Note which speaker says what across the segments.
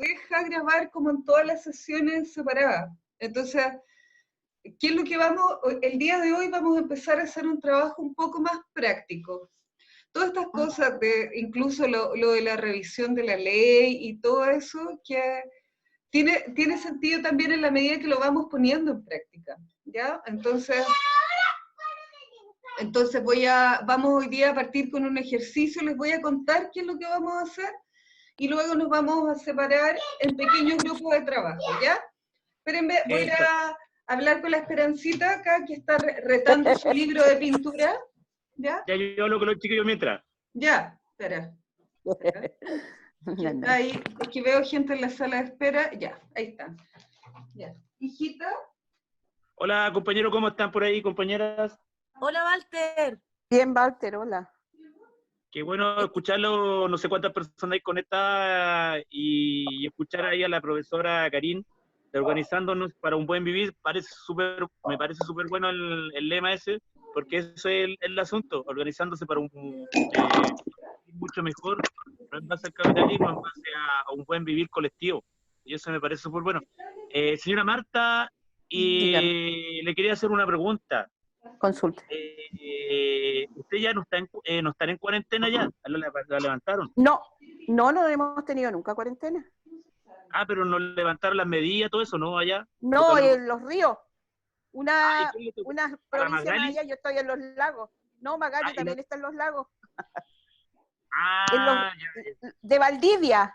Speaker 1: deja grabar como en todas las sesiones separadas. Entonces, ¿qué es lo que el día de hoy vamos a empezar a hacer un trabajo un poco más práctico? Todas estas cosas, incluso lo de la revisión de la ley y todo eso, que tiene sentido también en la medida que lo vamos poniendo en práctica, ¿ya? Entonces vamos hoy día a partir con un ejercicio, les voy a contar qué es lo que vamos a hacer, y luego nos vamos a separar en pequeños grupos de trabajo, ¿ya? Espérenme, voy a hablar con la Esperancita acá, que está retando su libro de pintura, ¿ya?
Speaker 2: Ya yo hablo con los chiquillos mientras.
Speaker 1: Ya, espera. Ahí, es que veo gente en la sala de espera, ya, ahí está. Ya. Hijita.
Speaker 2: Hola, compañeros, ¿cómo están por ahí, compañeras?
Speaker 3: Hola, Walter.
Speaker 4: Bien, Walter, hola.
Speaker 2: Qué bueno escucharlo, no sé cuántas personas hay conectadas y escuchar ahí a la profesora Karin de Organizándonos para un Buen Vivir. Me parece súper bueno el lema ese, porque eso es el asunto, organizándose para un mucho mejor, no en base al capitalismo, en base a un buen vivir colectivo. Y eso me parece súper bueno. Señora Marta, le quería hacer una pregunta.
Speaker 4: Consulta.
Speaker 2: ¿Usted ya no está en cuarentena ya? ¿La levantaron?
Speaker 4: No hemos tenido nunca cuarentena.
Speaker 2: Ah, pero no levantaron las medidas, todo eso, ¿no? Allá.
Speaker 4: No, en los ríos. Una provincia más
Speaker 2: Magali?
Speaker 4: allá, yo estoy en los lagos. No, Magali también está en los lagos.
Speaker 2: Ya.
Speaker 4: De Valdivia.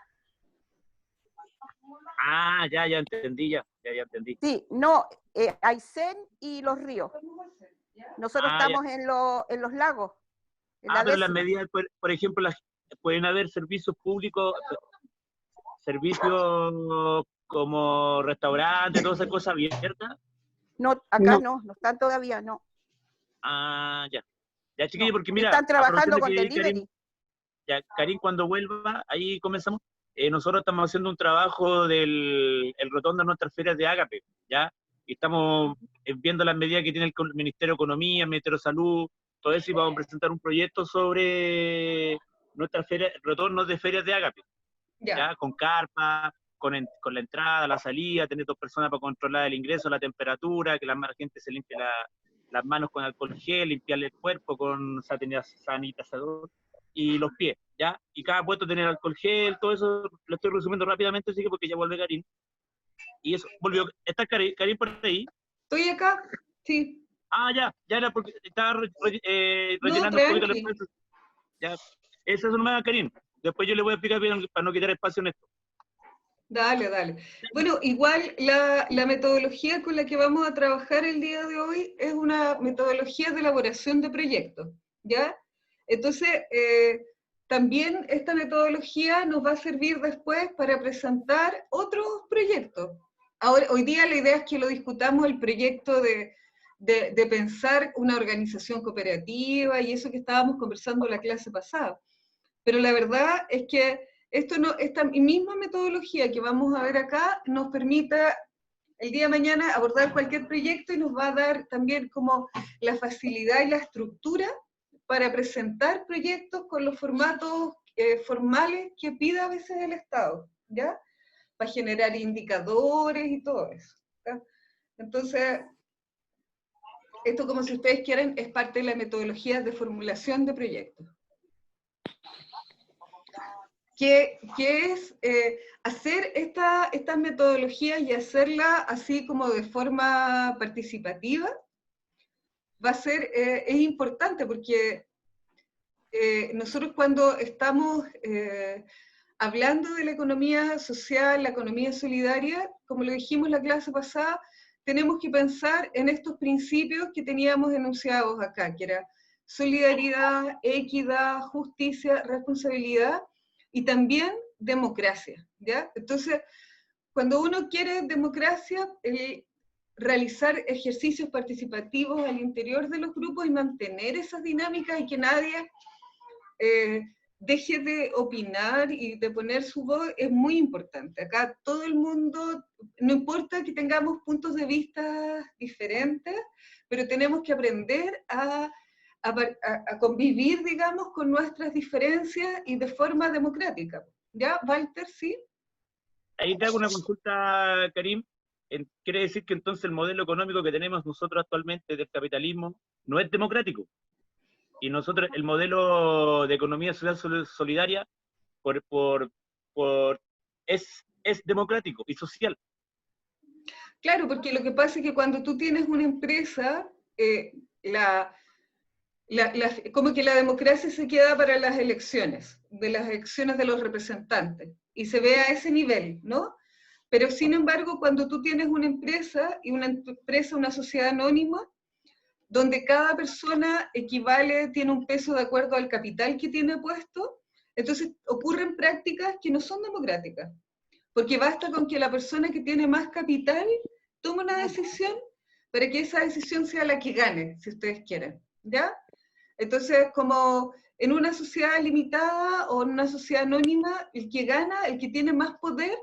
Speaker 2: Ya entendí, ya entendí.
Speaker 4: Sí, no, Aysén y los ríos. Nosotros estamos en los lagos.
Speaker 2: Pero las medidas, por ejemplo, pueden haber servicios públicos, servicios como restaurantes, todas esas cosas abiertas.
Speaker 4: No, acá no están todavía, no.
Speaker 2: Ya. Ya, chiquillos, porque mira,
Speaker 4: están trabajando con delivery.
Speaker 2: Karin, cuando vuelva, ahí comenzamos. Nosotros estamos haciendo un trabajo del rotondo de nuestras ferias de Ágape, ¿ya? Y estamos viendo las medidas que tiene el Ministerio de Economía, el Ministerio de Salud, todo eso, y vamos a presentar un proyecto sobre nuestras ferias, retornos de ferias de Ágape, ¿ya? Con carpa, con la entrada, la salida, tener 2 personas para controlar el ingreso, la temperatura, que la gente se limpie las manos con alcohol gel, limpiarle el cuerpo con sanitizador, y los pies, ¿ya? Y cada puesto tener alcohol gel, todo eso lo estoy resumiendo rápidamente, así que porque ya vuelve Karin. Y eso, volvió. ¿Está Karin por ahí?
Speaker 1: Estoy acá, sí.
Speaker 2: Ya era porque estaba rellenando un poquito el espacio. Ya, esa es una Karin. Después yo le voy a explicar bien para no quitar espacio en esto.
Speaker 1: Dale. Bueno, igual la metodología con la que vamos a trabajar el día de hoy es una metodología de elaboración de proyectos, ¿ya? Entonces, también esta metodología nos va a servir después para presentar otros proyectos. Ahora, hoy día la idea es que lo discutamos el proyecto de pensar una organización cooperativa y eso que estábamos conversando en la clase pasada. Pero la verdad es que esta misma metodología que vamos a ver acá nos permite el día de mañana abordar cualquier proyecto y nos va a dar también como la facilidad y la estructura para presentar proyectos con los formatos formales que pida a veces el Estado, ¿ya? Para generar indicadores y todo eso, ¿ya? Entonces, esto, como si ustedes quieren, es parte de la metodología de formulación de proyectos. Que es hacer esta metodología y hacerla así como de forma participativa, es importante porque nosotros cuando estamos hablando de la economía social, la economía solidaria, como lo dijimos en la clase pasada, tenemos que pensar en estos principios que teníamos enunciados acá, que era solidaridad, equidad, justicia, responsabilidad, y también democracia, ¿ya? Entonces, cuando uno quiere democracia, realizar ejercicios participativos al interior de los grupos y mantener esas dinámicas y que nadie deje de opinar y de poner su voz es muy importante. Acá todo el mundo, no importa que tengamos puntos de vista diferentes, pero tenemos que aprender a convivir, digamos, con nuestras diferencias y de forma democrática. ¿Ya, Walter? ¿Sí?
Speaker 2: ahí te hago una consulta, Karim. Quiere decir que entonces el modelo económico que tenemos nosotros actualmente del capitalismo no es democrático. Y nosotros, el modelo de economía social solidaria, por, por, es democrático y social.
Speaker 1: Claro, porque lo que pasa es que cuando tú tienes una empresa, como que la democracia se queda para las elecciones de los representantes, y se ve a ese nivel, ¿no? Pero sin embargo, cuando tú tienes una empresa, y una empresa, una sociedad anónima, donde cada persona tiene un peso de acuerdo al capital que tiene puesto, entonces ocurren prácticas que no son democráticas, porque basta con que la persona que tiene más capital tome una decisión para que esa decisión sea la que gane, si ustedes quieren, ¿ya? Entonces, como en una sociedad limitada o en una sociedad anónima, el que gana, el que tiene más poder,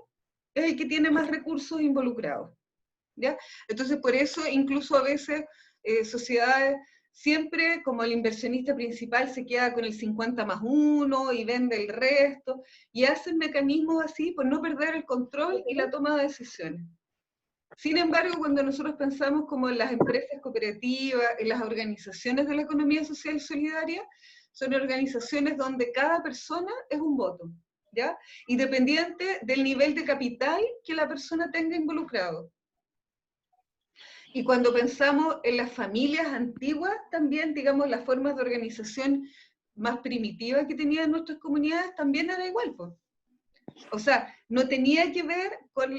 Speaker 1: es el que tiene más recursos involucrados, ¿ya? Entonces, por eso, incluso a veces, sociedades, siempre como el inversionista principal se queda con el 50+1 y vende el resto, y hacen mecanismos así por no perder el control y la toma de decisiones. Sin embargo, cuando nosotros pensamos como en las empresas cooperativas, en las organizaciones de la economía social y solidaria, son organizaciones donde cada persona es un voto, ¿ya? Independiente del nivel de capital que la persona tenga involucrado. Y cuando pensamos en las familias antiguas, también, digamos, las formas de organización más primitivas que tenían nuestras comunidades, también era igual, pues. O sea, no tenía que ver con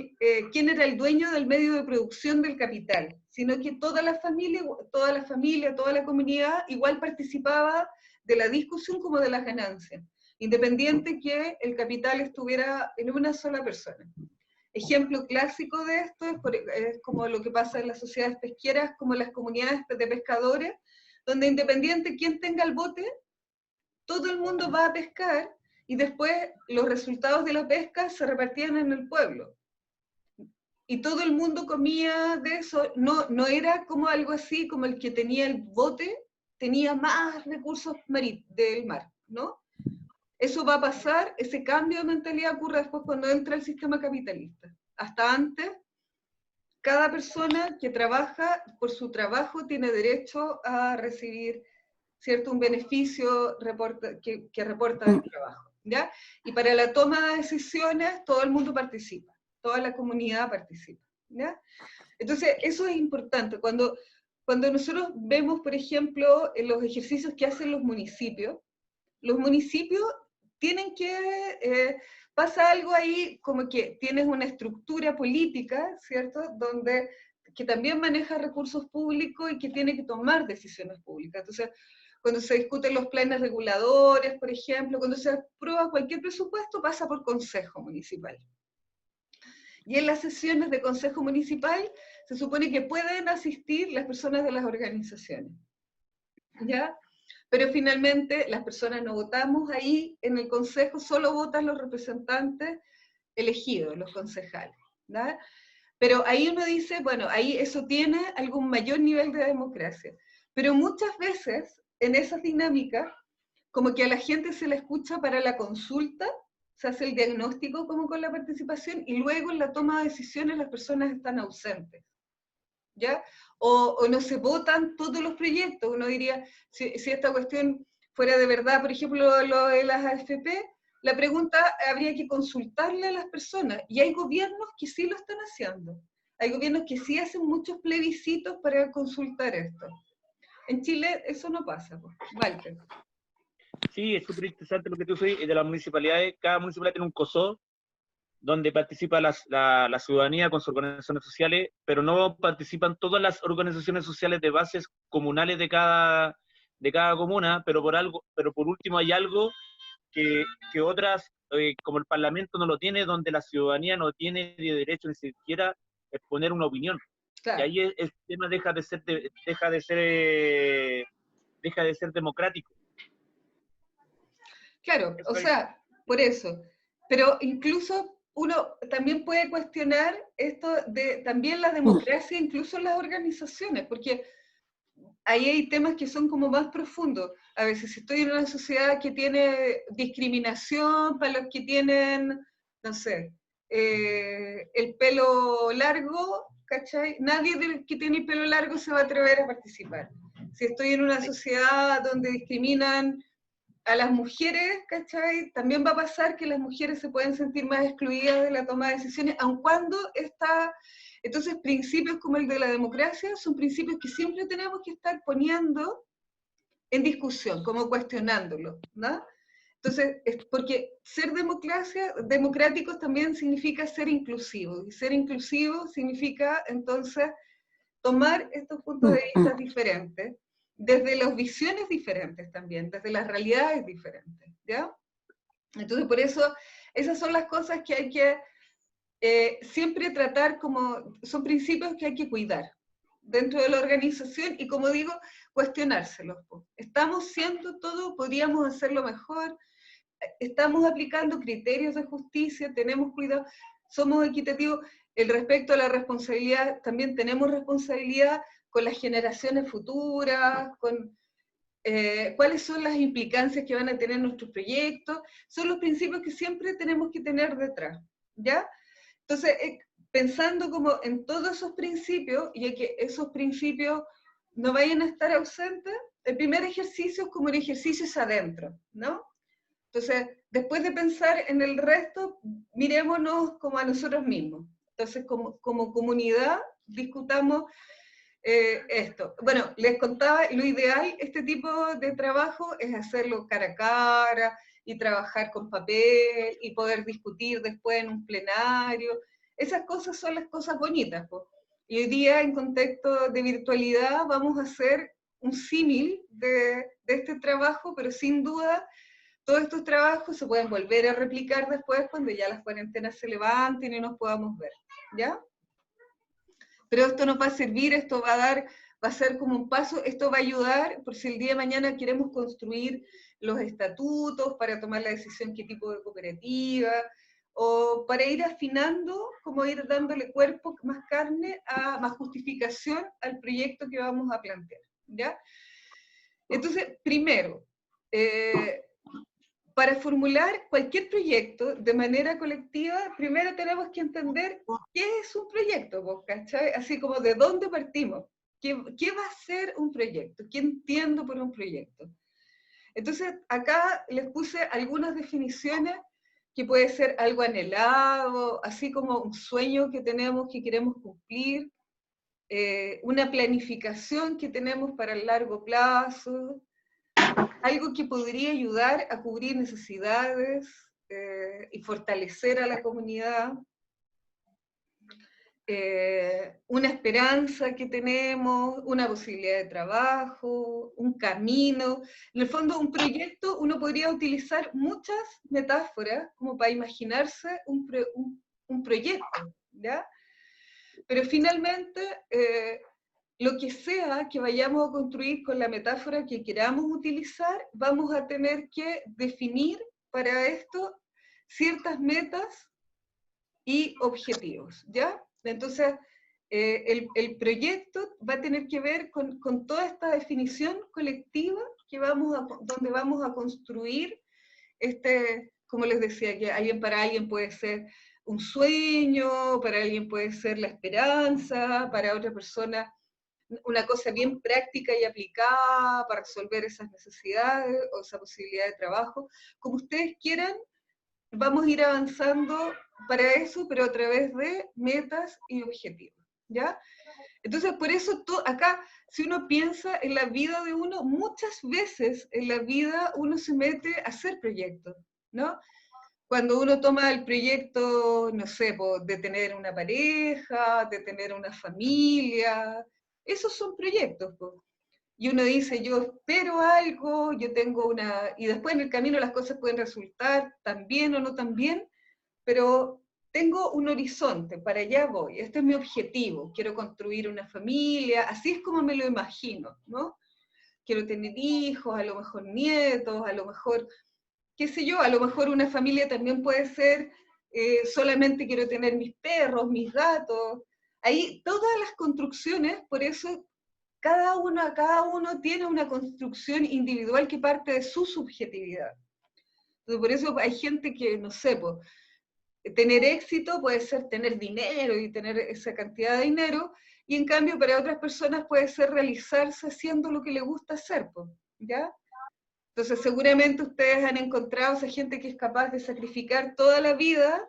Speaker 1: quién era el dueño del medio de producción del capital, sino que toda la familia, toda la comunidad igual participaba de la discusión como de las ganancias, independiente que el capital estuviera en una sola persona. Ejemplo clásico de esto es como lo que pasa en las sociedades pesqueras, como las comunidades de pescadores, donde independiente quién tenga el bote, todo el mundo va a pescar, y después los resultados de la pesca se repartían en el pueblo. Y todo el mundo comía de eso, no era como algo así, como el que tenía el bote, tenía más recursos del mar, ¿no? Eso va a pasar, ese cambio de mentalidad ocurre después cuando entra el sistema capitalista. Hasta antes, cada persona que trabaja, por su trabajo, tiene derecho a recibir, ¿cierto?, un beneficio que reporta el trabajo. ¿Ya? Y para la toma de decisiones todo el mundo participa, toda la comunidad participa, ¿ya? Entonces eso es importante. Cuando nosotros vemos, por ejemplo, en los ejercicios que hacen los municipios tienen que, pasa algo ahí como que tienes una estructura política, ¿cierto?, que también maneja recursos públicos y que tiene que tomar decisiones públicas. Entonces, cuando se discuten los planes reguladores, por ejemplo, cuando se aprueba cualquier presupuesto, pasa por consejo municipal. Y en las sesiones de consejo municipal se supone que pueden asistir las personas de las organizaciones, ¿ya? Pero finalmente las personas no votamos ahí en el consejo, solo votan los representantes elegidos, los concejales, ¿ya? Pero ahí uno dice, bueno, ahí eso tiene algún mayor nivel de democracia. Pero muchas veces en esas dinámicas, como que a la gente se le escucha para la consulta, se hace el diagnóstico como con la participación, y luego en la toma de decisiones las personas están ausentes, ¿ya? O no se votan todos los proyectos. Uno diría, si esta cuestión fuera de verdad, por ejemplo, lo de las AFP, la pregunta habría que consultarle a las personas, y hay gobiernos que sí lo están haciendo. Hay gobiernos que sí hacen muchos plebiscitos para consultar esto. En Chile eso no pasa, pues. Walter.
Speaker 2: Sí, es súper interesante lo que tú dices de las municipalidades. Cada municipalidad tiene un COSO donde participa la ciudadanía con sus organizaciones sociales, pero no participan todas las organizaciones sociales de bases comunales de cada comuna, pero por último hay algo que otras, como el Parlamento no lo tiene, donde la ciudadanía no tiene derecho ni siquiera a exponer una opinión. Claro. Y ahí el tema deja de ser democrático.
Speaker 1: Claro, o sea, por eso. Pero incluso uno también puede cuestionar esto de también la democracia, incluso en las organizaciones, porque ahí hay temas que son como más profundos. A veces, si estoy en una sociedad que tiene discriminación para los que tienen, no sé, el pelo largo, ¿cachai? Nadie que tiene el pelo largo se va a atrever a participar. Si estoy en una sociedad donde discriminan a las mujeres, ¿cachai? También va a pasar que las mujeres se pueden sentir más excluidas de la toma de decisiones, aun cuando está... Entonces, principios como el de la democracia son principios que siempre tenemos que estar poniendo en discusión, como cuestionándolo, ¿no? Entonces, porque ser democráticos también significa ser inclusivos, y ser inclusivo significa, entonces, tomar estos puntos de vista diferentes, desde las visiones diferentes también, desde las realidades diferentes, ¿ya? Entonces, por eso, esas son las cosas que hay que siempre tratar como, son principios que hay que cuidar dentro de la organización y, como digo, cuestionárselos. Estamos siendo todo, podríamos hacerlo mejor, estamos aplicando criterios de justicia, tenemos cuidado, somos equitativos. El respecto a la responsabilidad, también tenemos responsabilidad con las generaciones futuras, con cuáles son las implicancias que van a tener nuestros proyectos, son los principios que siempre tenemos que tener detrás, ¿ya? Entonces, pensando como en todos esos principios, y que esos principios no vayan a estar ausentes, el primer ejercicio es como un ejercicio es adentro, ¿no? Entonces, después de pensar en el resto, mirémonos como a nosotros mismos. Entonces, como comunidad, discutamos esto. Bueno, les contaba, lo ideal, este tipo de trabajo es hacerlo cara a cara, y trabajar con papel, y poder discutir después en un plenario. Esas cosas son las cosas bonitas, pues. Y hoy día, en contexto de virtualidad, vamos a hacer un símil de este trabajo, pero sin duda, todos estos trabajos se pueden volver a replicar después cuando ya las cuarentenas se levanten y nos podamos ver, ¿ya? Pero esto nos va a servir, esto va a ser como un paso, esto va a ayudar, por si el día de mañana queremos construir los estatutos para tomar la decisión qué tipo de cooperativa, o para ir afinando, como ir dándole cuerpo, más carne, más justificación al proyecto que vamos a plantear, ¿ya? Entonces, primero, para formular cualquier proyecto de manera colectiva, primero tenemos que entender qué es un proyecto, ¿cachai? Así como de dónde partimos, qué va a ser un proyecto, qué entiendo por un proyecto. Entonces, acá les puse algunas definiciones que puede ser algo anhelado, así como un sueño que tenemos, que queremos cumplir, una planificación que tenemos para el largo plazo, algo que podría ayudar a cubrir necesidades y fortalecer a la comunidad, una esperanza que tenemos, una posibilidad de trabajo, un camino. En el fondo, un proyecto, uno podría utilizar muchas metáforas como para imaginarse un proyecto, ¿ya? Pero finalmente, lo que sea que vayamos a construir con la metáfora que queramos utilizar, vamos a tener que definir para esto ciertas metas y objetivos, ¿ya? Entonces, el proyecto va a tener que ver con toda esta definición colectiva que donde vamos a construir como les decía, que para alguien puede ser un sueño, para alguien puede ser la esperanza, para otra persona una cosa bien práctica y aplicada para resolver esas necesidades o esa posibilidad de trabajo. Como ustedes quieran, vamos a ir avanzando para eso, pero a través de metas y objetivos, ¿ya? Entonces, por eso acá, si uno piensa en la vida de uno, muchas veces en la vida uno se mete a hacer proyectos, ¿no? Cuando uno toma el proyecto, no sé, de tener una pareja, de tener una familia, esos son proyectos, y uno dice, yo espero algo, yo tengo y después en el camino las cosas pueden resultar tan bien o no tan bien, pero tengo un horizonte, para allá voy, este es mi objetivo, quiero construir una familia, así es como me lo imagino, ¿no? Quiero tener hijos, a lo mejor nietos, a lo mejor, qué sé yo, a lo mejor una familia también puede ser, solamente quiero tener mis perros, mis gatos, ahí todas las construcciones, por eso cada uno tiene una construcción individual que parte de su subjetividad. Entonces, por eso hay gente que, no sé, tener éxito puede ser tener dinero y tener esa cantidad de dinero, y en cambio para otras personas puede ser realizarse haciendo lo que le gusta hacer, ¿ya? Entonces seguramente ustedes han encontrado esa gente que es capaz de sacrificar toda la vida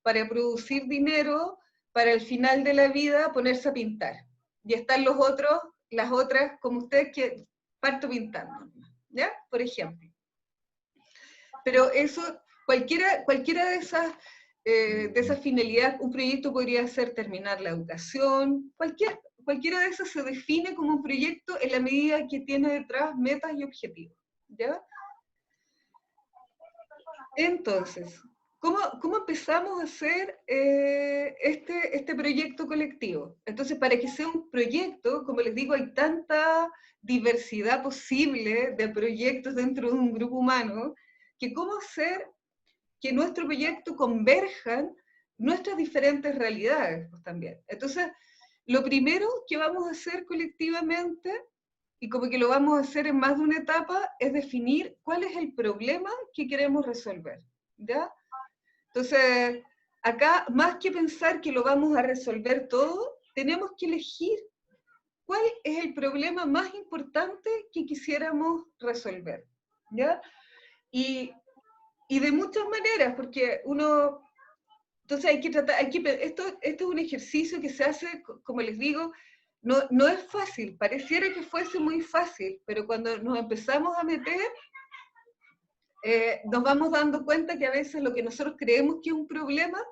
Speaker 1: para producir dinero, para el final de la vida ponerse a pintar. Y están los otros, las otras, como ustedes, que parto pintando, ¿ya? Por ejemplo. Pero eso, cualquiera de esas finalidades, un proyecto podría ser terminar la educación, cualquiera de esas se define como un proyecto en la medida que tiene detrás metas y objetivos, ¿ya? Entonces, ¿cómo empezamos a hacer este proyecto colectivo? Entonces, para que sea un proyecto, como les digo, hay tanta diversidad posible de proyectos dentro de un grupo humano, que cómo hacer que nuestro proyecto converjan nuestras diferentes realidades, pues, también. Entonces, lo primero que vamos a hacer colectivamente, y como que lo vamos a hacer en más de una etapa, es definir cuál es el problema que queremos resolver, ¿ya? Entonces, acá, más que pensar que lo vamos a resolver todo, tenemos que elegir cuál es el problema más importante que quisiéramos resolver, ¿ya? Y de muchas maneras, porque uno, entonces hay que tratar, esto es un ejercicio que se hace, como les digo, no es fácil, pareciera que fuese muy fácil, pero cuando nos empezamos a meter, nos vamos dando cuenta que a veces lo que nosotros creemos que es un problema,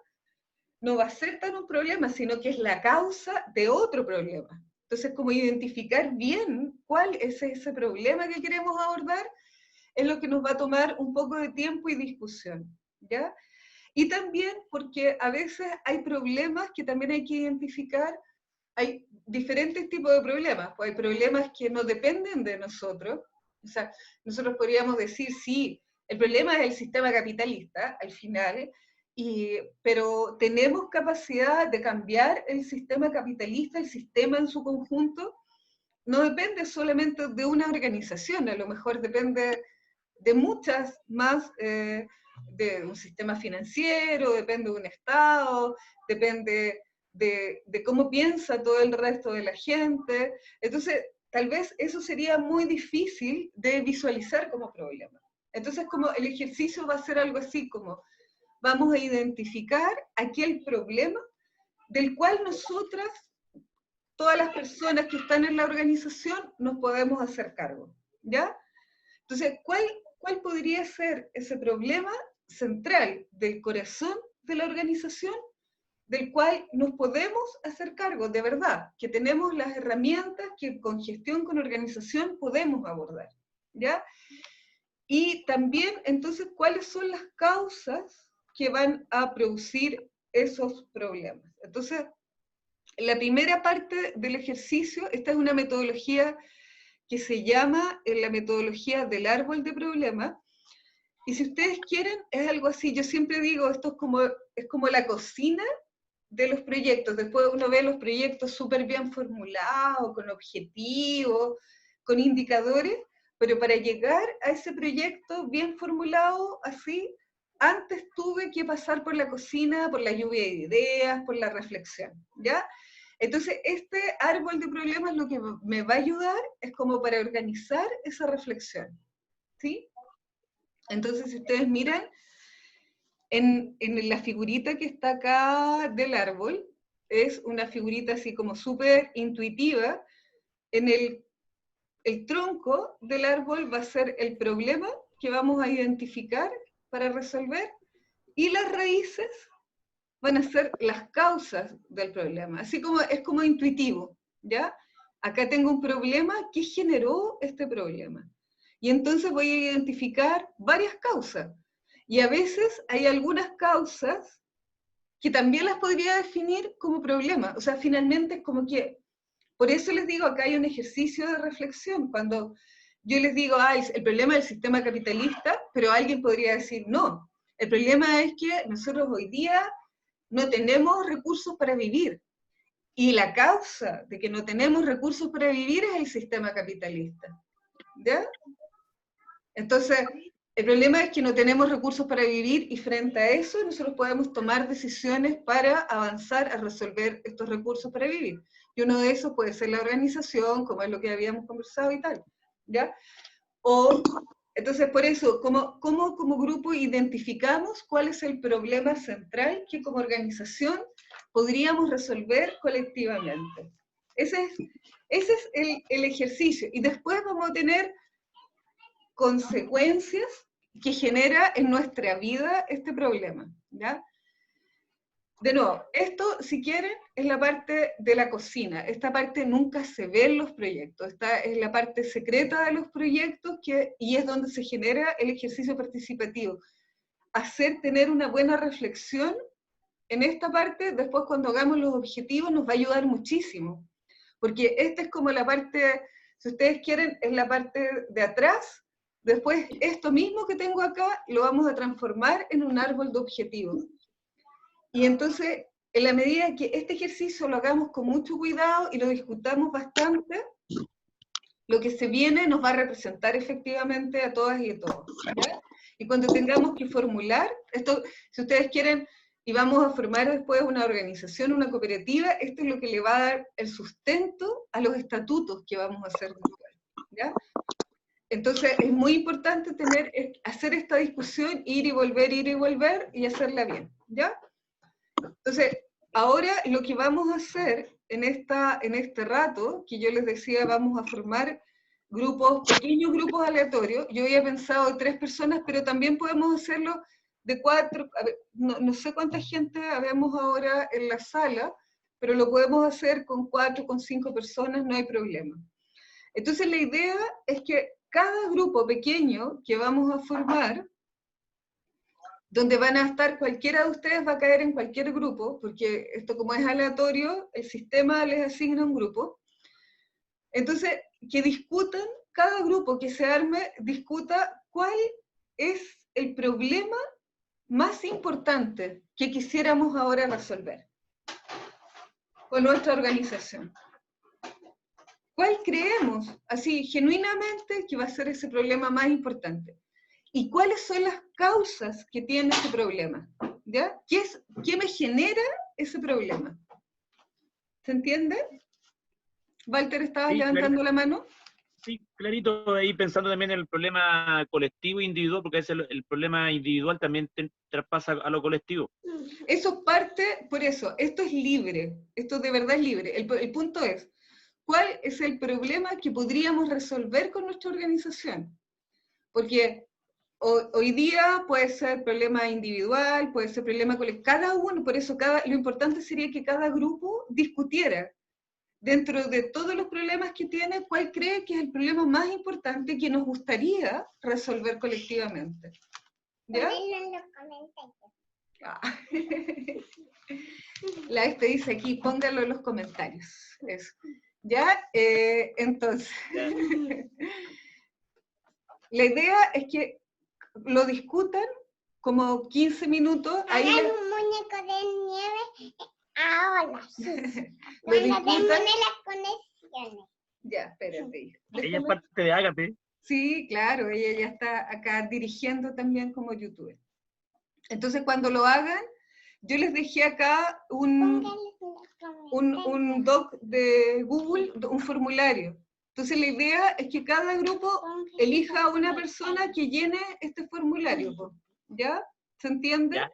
Speaker 1: no va a ser tan un problema, sino que es la causa de otro problema. Entonces, como identificar bien cuál es ese problema que queremos abordar, es lo que nos va a tomar un poco de tiempo y discusión, ¿ya? Y también porque a veces hay problemas que también hay que identificar, hay diferentes tipos de problemas, pues hay problemas que no dependen de nosotros, o sea, nosotros podríamos decir, sí, el problema es el sistema capitalista, al final, pero tenemos capacidad de cambiar el sistema capitalista, el sistema en su conjunto, no depende solamente de una organización, a lo mejor depende de muchas más, de un sistema financiero, depende de un Estado, depende de cómo piensa todo el resto de la gente. Entonces, tal vez eso sería muy difícil de visualizar como problema. Entonces, como el ejercicio va a ser algo así como, vamos a identificar aquel problema del cual nosotras, todas las personas que están en la organización, nos podemos hacer cargo, ¿ya? Entonces, ¿cuál podría ser ese problema central del corazón de la organización, del cual nos podemos hacer cargo de verdad, que tenemos las herramientas que con gestión, con organización podemos abordar, ¿ya? Y también, entonces, ¿cuáles son las causas que van a producir esos problemas? Entonces, la primera parte del ejercicio, esta es una metodología que se llama la metodología del árbol de problemas, y si ustedes quieren, es algo así, yo siempre digo, esto es como la cocina de los proyectos, después uno ve los proyectos súper bien formulados, con objetivos, con indicadores, pero para llegar a ese proyecto bien formulado, así, antes tuve que pasar por la cocina, por la lluvia de ideas, por la reflexión, ¿ya? Entonces, este árbol de problemas lo que me va a ayudar es como para organizar esa reflexión, ¿sí? Entonces, si ustedes miran, en la figurita que está acá del árbol, es una figurita así como súper intuitiva. En el tronco del árbol va a ser el problema que vamos a identificar para resolver, y las raíces van a ser las causas del problema. Así como es como intuitivo, ¿ya? Acá tengo un problema, ¿qué generó este problema? Y entonces voy a identificar varias causas. Y a veces hay algunas causas que también las podría definir como problema. O sea, finalmente es como que, por eso les digo, acá hay un ejercicio de reflexión. Cuando yo les digo, el problema del sistema capitalista, pero alguien podría decir, no, el problema es que nosotros hoy día no tenemos recursos para vivir. Y la causa de que no tenemos recursos para vivir es el sistema capitalista, ¿ya? Entonces, El problema es que no tenemos recursos para vivir y frente a eso nosotros podemos tomar decisiones para avanzar a resolver estos recursos para vivir. Y uno de esos puede ser la organización, como es lo que habíamos conversado y tal, ¿ya? Entonces, por eso, ¿cómo como grupo identificamos cuál es el problema central que como organización podríamos resolver colectivamente? Ese es el ejercicio. Y después vamos a tener consecuencias que genera en nuestra vida este problema, ¿ya? De nuevo, esto, si quieren, es la parte de la cocina. Esta parte nunca se ve en los proyectos. Esta es la parte secreta de los proyectos y es donde se genera el ejercicio participativo. Tener una buena reflexión en esta parte, después cuando hagamos los objetivos, nos va a ayudar muchísimo. Porque esta es como la parte, si ustedes quieren, es la parte de atrás. Después, esto mismo que tengo acá, lo vamos a transformar en un árbol de objetivos. Y entonces, en la medida que este ejercicio lo hagamos con mucho cuidado y lo discutamos bastante, lo que se viene nos va a representar efectivamente a todas y a todos, ¿ya? Y cuando tengamos que formular, esto, si ustedes quieren, y vamos a formar después una organización, una cooperativa, esto es lo que le va a dar el sustento a los estatutos que vamos a hacer después, ¿ya? Entonces, es muy importante hacer esta discusión, ir y volver, y hacerla bien, ¿ya? Entonces, ahora lo que vamos a hacer en este rato, que yo les decía, vamos a formar pequeños grupos aleatorios. Yo había pensado de 3 personas, pero también podemos hacerlo de 4, a ver, no sé cuánta gente habemos ahora en la sala, pero lo podemos hacer con 4, con 5 personas, no hay problema. Entonces la idea es que cada grupo pequeño que vamos a formar, donde van a estar, cualquiera de ustedes va a caer en cualquier grupo, porque esto como es aleatorio, el sistema les asigna un grupo. Entonces, que discutan, cada grupo que se arme, discuta cuál es el problema más importante que quisiéramos ahora resolver con nuestra organización. ¿Cuál creemos, así genuinamente, que va a ser ese problema más importante? ¿Y cuáles son las causas que tiene ese problema? ¿Ya? ¿Qué me genera ese problema? ¿Se entiende? Walter, ¿estabas levantando la mano?
Speaker 2: Sí, clarito, ahí pensando también en el problema colectivo e individual, porque el problema individual también traspasa a lo colectivo.
Speaker 1: Eso parte, por eso, esto es libre, esto de verdad es libre. El punto es, ¿cuál es el problema que podríamos resolver con nuestra organización? Porque hoy día puede ser problema individual, puede ser problema colectivo, cada uno, por eso lo importante sería que cada grupo discutiera dentro de todos los problemas que tiene, cuál cree que es el problema más importante que nos gustaría resolver colectivamente. ¿Ya? La dice aquí, póngalo en los comentarios. Eso. ¿Ya? Entonces, la idea es que lo discutan como 15 minutos. Ahí
Speaker 3: hagan un muñeco de nieve ahora. Cuando termine las conexiones.
Speaker 1: Ya, espérate, hija.
Speaker 2: Ella es parte de Ágape.
Speaker 1: Sí, claro, ella ya está acá dirigiendo también como youtuber. Entonces, cuando lo hagan, yo les dejé acá un doc de Google, un formulario. Entonces, la idea es que cada grupo elija a una persona que llene este formulario, ¿ya? ¿Se entiende?
Speaker 2: ¿Ya?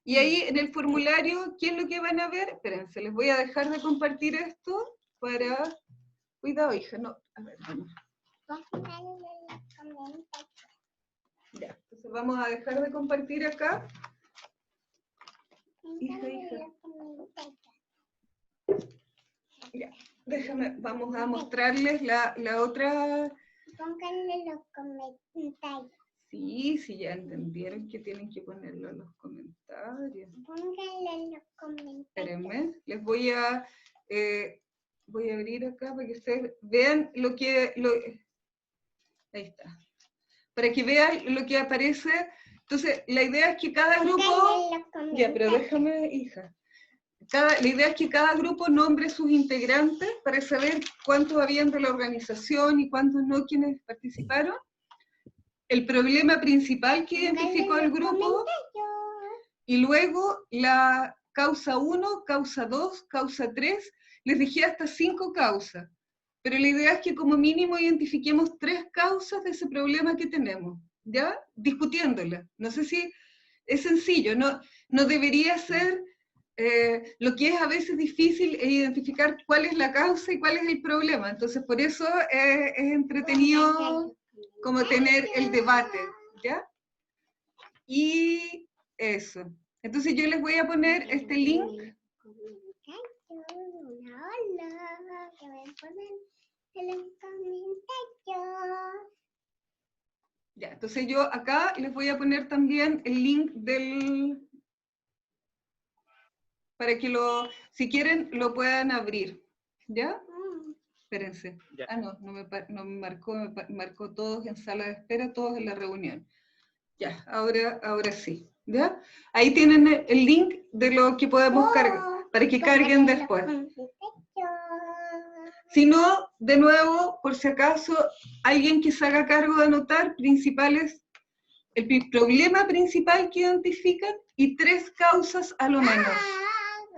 Speaker 1: Y ahí en el formulario, ¿qué es lo que van a ver? Espérense, les voy a dejar de compartir esto para... Cuidado, hija, no. A ver, vamos. Ya, entonces vamos a dejar de compartir acá. Hija. Ya, vamos a mostrarles la otra...
Speaker 3: Pónganle los comentarios.
Speaker 1: Sí, ya entendieron que tienen que ponerlo en los comentarios.
Speaker 3: Pónganle en los comentarios.
Speaker 1: Espérenme, les voy a abrir acá para que ustedes vean ahí está. Para que vean lo que aparece. Entonces, la idea es que cada grupo... Ya, pero déjame, hija. La idea es que cada grupo nombre sus integrantes para saber cuántos habían de la organización y cuántos no, quienes participaron. el problema principal que identificó el grupo, y luego la causa 1, causa 2, causa 3, les dejé hasta 5 causas. Pero la idea es que como mínimo identifiquemos 3 causas de ese problema que tenemos, ¿ya? Discutiéndolas. No sé si es sencillo, no debería ser, lo que es a veces difícil es identificar cuál es la causa y cuál es el problema. Entonces, por eso es entretenido como tener el debate, ¿ya? Y eso. Entonces yo les voy a poner este link. Ya, entonces yo acá les voy a poner también el link para que si quieren, lo puedan abrir. ¿Ya? Espérense.
Speaker 2: Ya.
Speaker 1: Ah, no me marcó, me marcó todos en sala de espera, todos en la reunión. Ya, ahora sí. ¿Ya? Ahí tienen el link de lo que podemos cargar, para que carguen después. Si no, de nuevo, por si acaso, alguien que se haga cargo de anotar el problema principal que identifican y 3 causas a lo menos,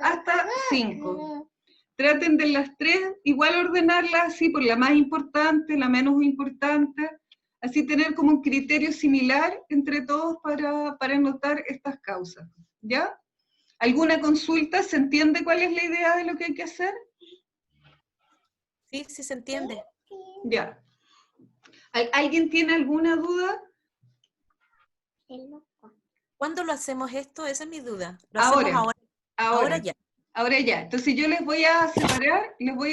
Speaker 1: hasta 5. Traten de las 3, igual ordenarlas así por la más importante, la menos importante, así tener como un criterio similar entre todos para anotar estas causas, ¿ya? ¿Alguna consulta? ¿Se entiende cuál es la idea de lo que hay que hacer?
Speaker 5: Sí, sí se entiende.
Speaker 1: Ya. ¿Alguien tiene alguna duda?
Speaker 5: ¿Cuándo lo hacemos esto? Esa es mi duda. ¿Lo
Speaker 1: Ahora.
Speaker 5: hacemos ahora? Ahora ya.
Speaker 1: Ahora ya. Entonces yo les voy a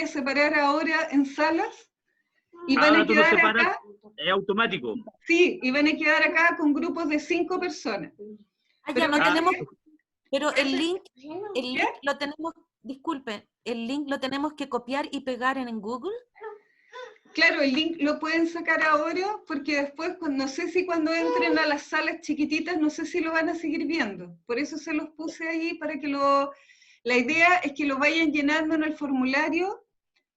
Speaker 1: separar ahora en salas y van
Speaker 2: Ahora
Speaker 1: a
Speaker 2: tú lo
Speaker 1: quedar
Speaker 2: separas,
Speaker 1: acá.
Speaker 2: es automático.
Speaker 1: Sí, y van a quedar acá con grupos de 5 personas.
Speaker 5: Ah,
Speaker 1: Pero
Speaker 5: ya no tenemos, pero el
Speaker 1: ¿qué?
Speaker 5: link lo tenemos, disculpen, el link lo tenemos que copiar y pegar en Google.
Speaker 1: Claro, el link lo pueden sacar ahora porque después, no sé si cuando entren a las salas chiquititas, no sé si lo van a seguir viendo. Por eso se los puse ahí para que la idea es que lo vayan llenando en el formulario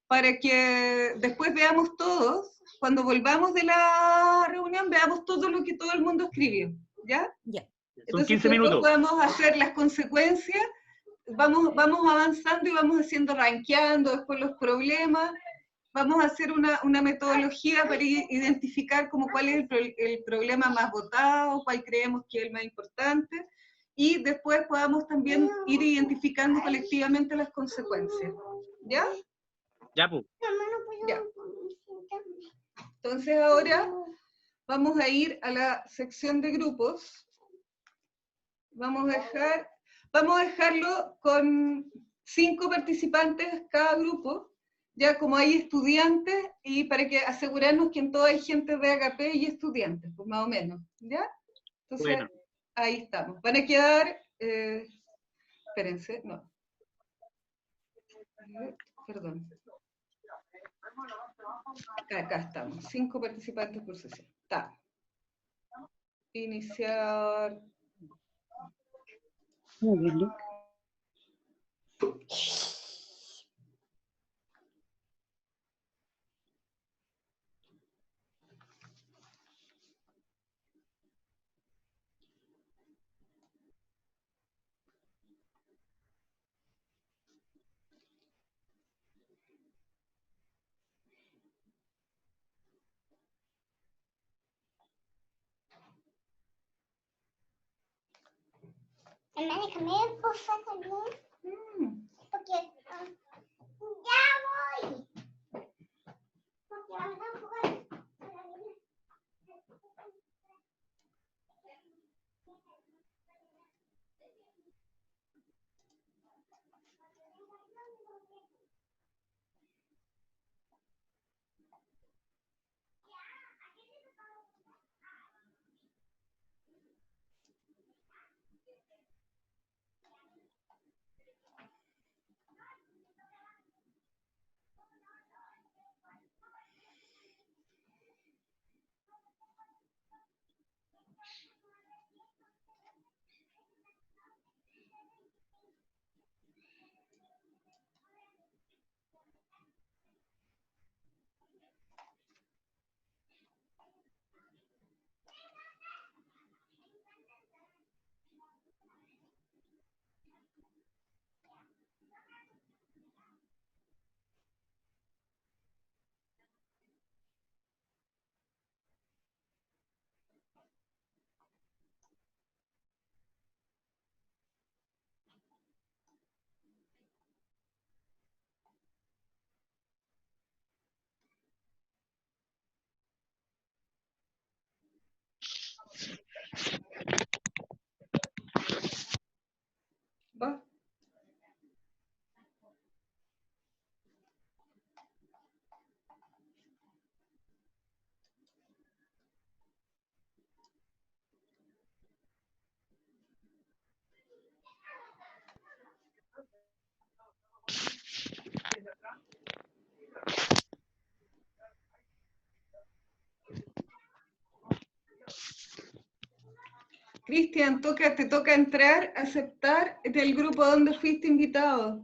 Speaker 1: para que después veamos todos, cuando volvamos de la reunión, veamos todo lo que todo el mundo escribió, ¿ya?
Speaker 5: Ya.
Speaker 2: Son
Speaker 1: Entonces
Speaker 2: 15
Speaker 1: después
Speaker 2: minutos.
Speaker 1: podamos hacer las consecuencias, vamos avanzando y vamos haciendo, rankeando después los problemas. Vamos a hacer una metodología para identificar como cuál es el problema más votado, cuál creemos que es el más importante, y después podamos también ir identificando colectivamente las consecuencias. ¿Ya?
Speaker 2: Ya, pues.
Speaker 1: Ya. Entonces ahora vamos a ir a la sección de grupos. Vamos a dejarlo con 5 participantes cada grupo, ya como hay estudiantes, y para que asegurarnos que en todo hay gente de HP y estudiantes, pues más o menos, ¿ya? Entonces,
Speaker 2: Bueno.
Speaker 1: ahí estamos. Van a quedar, espérense, no. Perdón. Acá estamos, 5 participantes por sesión. Está. Iniciar.
Speaker 3: Déjame por favor. Porque ya voy. Porque vamos a jugar.
Speaker 1: Cristian, te toca entrar, aceptar del grupo donde fuiste invitado.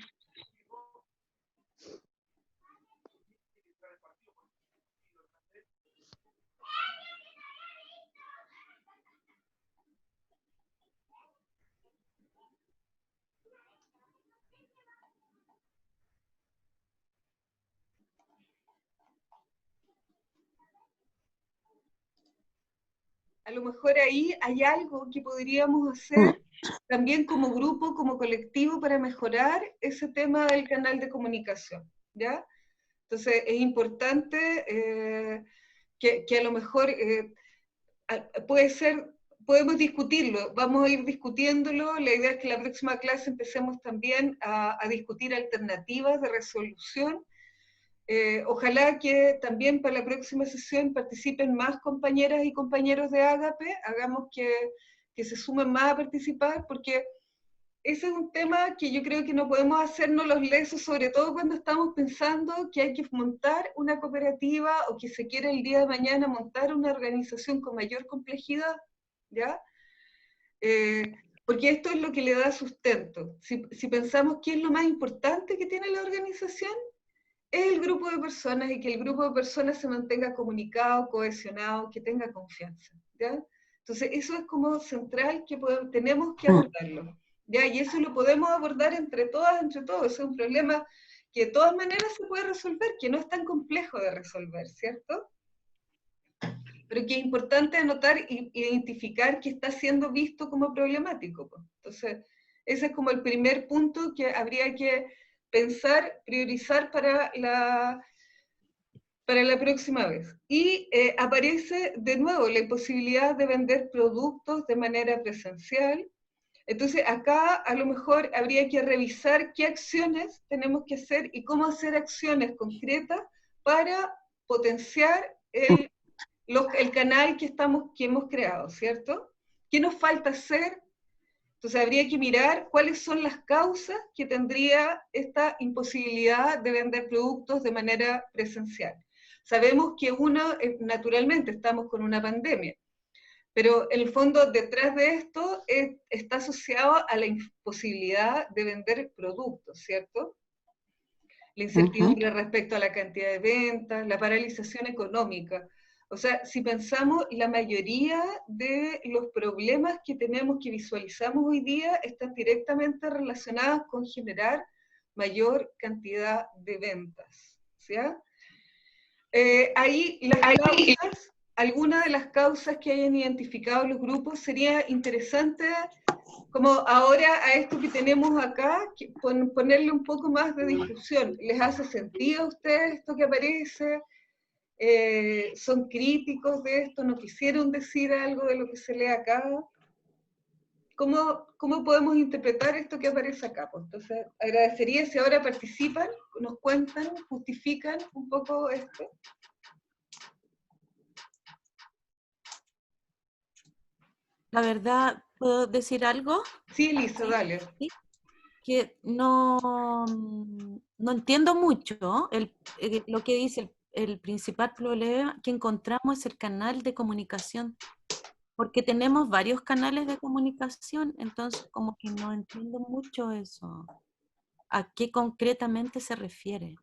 Speaker 1: A lo mejor ahí hay algo que podríamos hacer también como grupo, como colectivo, para mejorar ese tema del canal de comunicación, ¿ya? Entonces es importante que a lo mejor puede ser, podemos discutirlo, vamos a ir discutiéndolo. La idea es que la próxima clase empecemos también a discutir alternativas de resolución. Ojalá que también para la próxima sesión participen más compañeras y compañeros de Ágape, hagamos que se sumen más a participar, porque ese es un tema que yo creo que no podemos hacernos los lesos, sobre todo cuando estamos pensando que hay que montar una cooperativa o que se quiere el día de mañana montar una organización con mayor complejidad, ¿ya? Porque esto es lo que le da sustento. Si pensamos qué es lo más importante que tiene la organización, es el grupo de personas, y que el grupo de personas se mantenga comunicado, cohesionado, que tenga confianza, ¿ya? Entonces eso es como central, que tenemos que abordarlo, ¿ya? Y eso lo podemos abordar entre todas, entre todos. Es un problema que de todas maneras se puede resolver, que no es tan complejo de resolver, ¿cierto? Pero que es importante anotar e identificar que está siendo visto como problemático, pues. Entonces ese es como el primer punto que habría que pensar, priorizar para la próxima vez. Y aparece de nuevo la imposibilidad de vender productos de manera presencial. Entonces acá a lo mejor habría que revisar qué acciones tenemos que hacer y cómo hacer acciones concretas para potenciar el canal que hemos creado, ¿cierto? ¿Qué nos falta hacer? Entonces habría que mirar cuáles son las causas que tendría esta imposibilidad de vender productos de manera presencial. Sabemos que naturalmente estamos con una pandemia, pero en el fondo detrás de esto está asociado a la imposibilidad de vender productos, ¿cierto? La incertidumbre respecto a la cantidad de ventas, la paralización económica. O sea, si pensamos, la mayoría de los problemas que tenemos, que visualizamos hoy día, están directamente relacionados con generar mayor cantidad de ventas, ¿sí? Ahí las causas, algunas de las causas que hayan identificado los grupos, sería interesante, como ahora a esto que tenemos acá, ponerle un poco más de discusión. ¿Les hace sentido a ustedes esto que aparece? ¿Son críticos de esto? ¿No quisieron decir algo de lo que se lee acá? ¿Cómo podemos interpretar esto que aparece acá? Pues entonces, agradecería si ahora participan, nos cuentan, justifican un poco esto.
Speaker 5: La verdad, ¿puedo decir algo?
Speaker 1: Sí, Lisa, dale.
Speaker 5: ¿Sí? Que no entiendo mucho, ¿no? Lo que dice el principal problema que encontramos es el canal de comunicación, porque tenemos varios canales de comunicación, entonces como que no entiendo mucho eso. ¿A qué concretamente se refiere?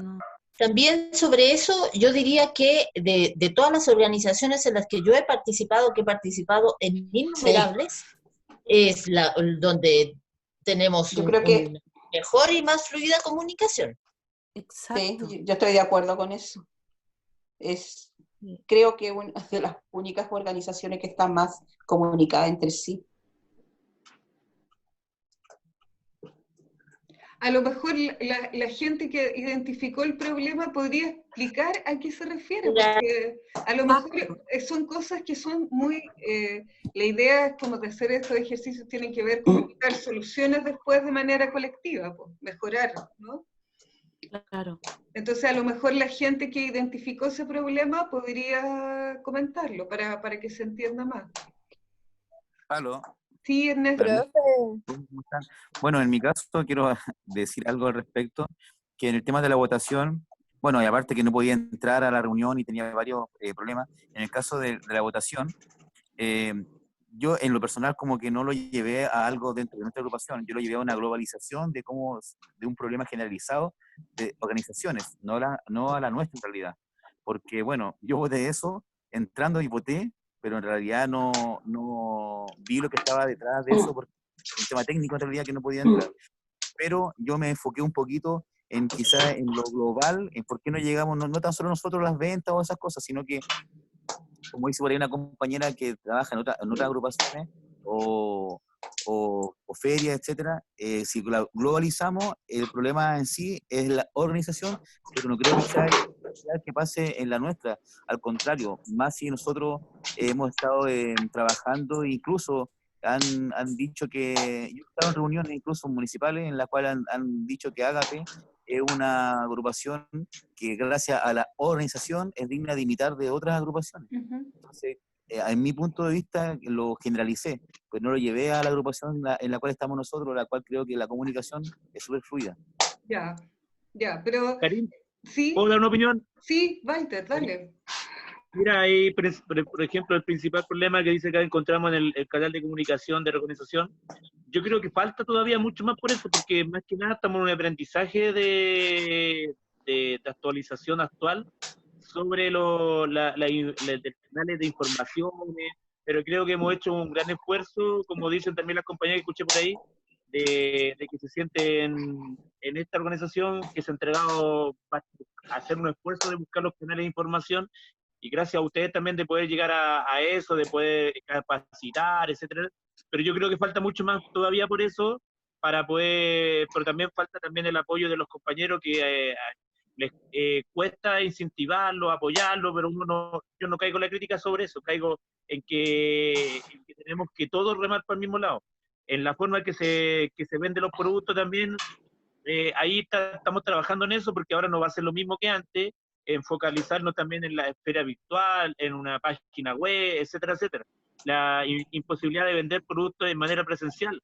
Speaker 5: No.
Speaker 6: También sobre eso, yo diría que de todas las organizaciones en las que yo he participado, que he participado en innumerables, es donde tenemos una mejor y más fluida comunicación.
Speaker 5: Exacto.
Speaker 7: Sí, yo estoy de acuerdo con eso. Creo que una de las únicas organizaciones que están más comunicadas entre sí.
Speaker 1: A lo mejor la gente que identificó el problema podría explicar a qué se refiere, porque a lo mejor son cosas que son muy... la idea es como de hacer estos ejercicios, tienen que ver con buscar soluciones después de manera colectiva, pues, mejorar, ¿no?
Speaker 5: Claro.
Speaker 1: Entonces a lo mejor la gente que identificó ese problema podría comentarlo para que se entienda más.
Speaker 8: ¿Aló?
Speaker 1: Sí, Ernesto.
Speaker 8: Bueno, en mi caso quiero decir algo al respecto, que en el tema de la votación, Bueno, y aparte que no podía entrar a la reunión y tenía varios problemas. En el caso de la votación, eh, yo en lo personal como que no lo llevé a algo dentro de nuestra agrupación, yo lo llevé a una globalización de un problema generalizado de organizaciones, no a la nuestra en realidad. Porque bueno, yo voté eso, entrando y voté, pero en realidad no vi lo que estaba detrás de eso, porque un tema técnico en realidad que no podía entrar. Pero yo me enfoqué un poquito en quizá en lo global, en por qué no llegamos, no tan solo nosotros las ventas o esas cosas, sino que, como dice por ahí una compañera que trabaja en otras agrupaciones o ferias, etcétera, si la globalizamos, el problema en sí es la organización, pero no creo que sea que pase en la nuestra. Al contrario, más si nosotros hemos estado trabajando, incluso han dicho que, yo he estado en reuniones incluso municipales en las cuales han dicho que Ágape es una agrupación que gracias a la organización es digna de imitar de otras agrupaciones. Entonces, en mi punto de vista, lo generalicé, pues no lo llevé a la agrupación en la cual estamos nosotros, la cual creo que la comunicación es súper fluida.
Speaker 1: Ya, pero
Speaker 2: Karim,
Speaker 1: sí,
Speaker 2: ¿puedo dar una opinión?
Speaker 1: sí, Walter, dale.
Speaker 2: Mira, ahí, por ejemplo, el principal problema que dice que encontramos en el canal de comunicación de reorganización, yo creo que falta todavía mucho más por eso, porque más que nada estamos en un aprendizaje de actualización actual sobre los canales de informaciones, pero creo que hemos hecho un gran esfuerzo, como dicen también las compañías que escuché por ahí, de que se sienten en esta organización, que se ha entregado a hacer un esfuerzo de buscar los canales de información, y gracias a ustedes también de poder llegar a eso, de poder capacitar, etcétera. Pero yo creo que falta mucho más todavía por eso, para poder, pero también falta también el apoyo de los compañeros que les cuesta incentivarlo, apoyarlo, pero yo no caigo en la crítica sobre eso, caigo en que tenemos que todos remar para el mismo lado. En la forma que se venden los productos también, ahí estamos trabajando en eso, porque ahora no va a ser lo mismo que antes, en focalizarnos también en la esfera virtual, en una página web, etcétera, etcétera. La imposibilidad de vender productos de manera presencial.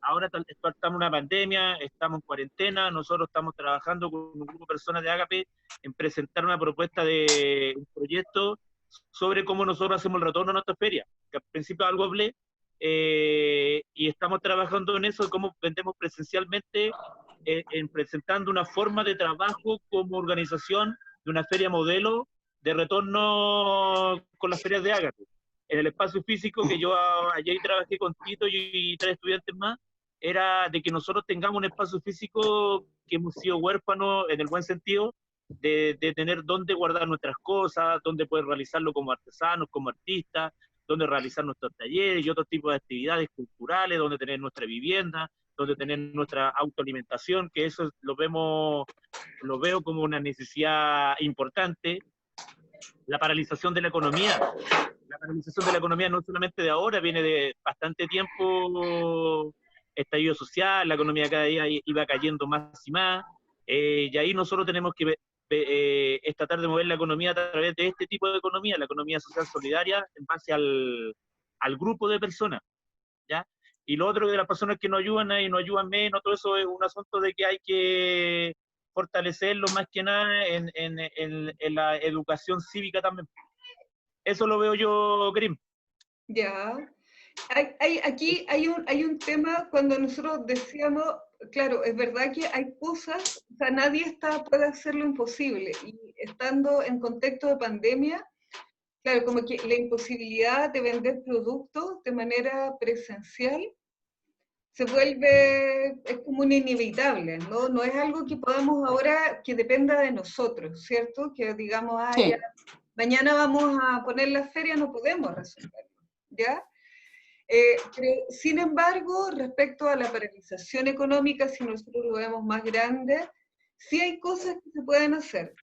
Speaker 2: Ahora estamos en una pandemia, estamos en cuarentena, nosotros estamos trabajando con un grupo de personas de Ágape en presentar una propuesta de un proyecto sobre cómo nosotros hacemos el retorno a nuestra feria, que al principio algo hablé, y estamos trabajando en eso, cómo vendemos presencialmente, en presentando una forma de trabajo como organización de una feria modelo de retorno con las ferias de Ágape. En el espacio físico que yo ayer trabajé con Tito y 3 estudiantes más, era de que nosotros tengamos un espacio físico que hemos sido huérfanos en el buen sentido, de tener dónde guardar nuestras cosas, dónde poder realizarlo como artesanos, como artistas, donde realizar nuestros talleres y otros tipos de actividades culturales, donde tener nuestra vivienda, donde tener nuestra autoalimentación, que eso lo veo como una necesidad importante. La paralización de la economía. La paralización de la economía no solamente de ahora, viene de bastante tiempo, estallido social, la economía cada día iba cayendo más y más, y ahí nosotros tenemos que es tratar de mover la economía a través de este tipo de economía, la economía social solidaria, en base al grupo de personas, ¿ya? Y lo otro de las personas que nos ayudan y nos ayudan menos, todo eso es un asunto de que hay que fortalecerlo más que nada en la educación cívica también. Eso lo veo yo, Grim.
Speaker 1: Ya. Aquí hay un tema cuando nosotros decíamos, claro, es verdad que hay cosas, o sea, nadie puede hacer lo imposible, y estando en contexto de pandemia, claro, como que la imposibilidad de vender productos de manera presencial se vuelve, es como un inevitable, ¿no? No es algo que podamos ahora, que dependa de nosotros, ¿cierto? Que digamos,
Speaker 7: Sí.
Speaker 1: ya, mañana vamos a poner la feria, no podemos resolverlo, ¿ya? Pero, sin embargo, respecto a la paralización económica, si nosotros lo vemos más grande, sí hay cosas que se pueden hacer,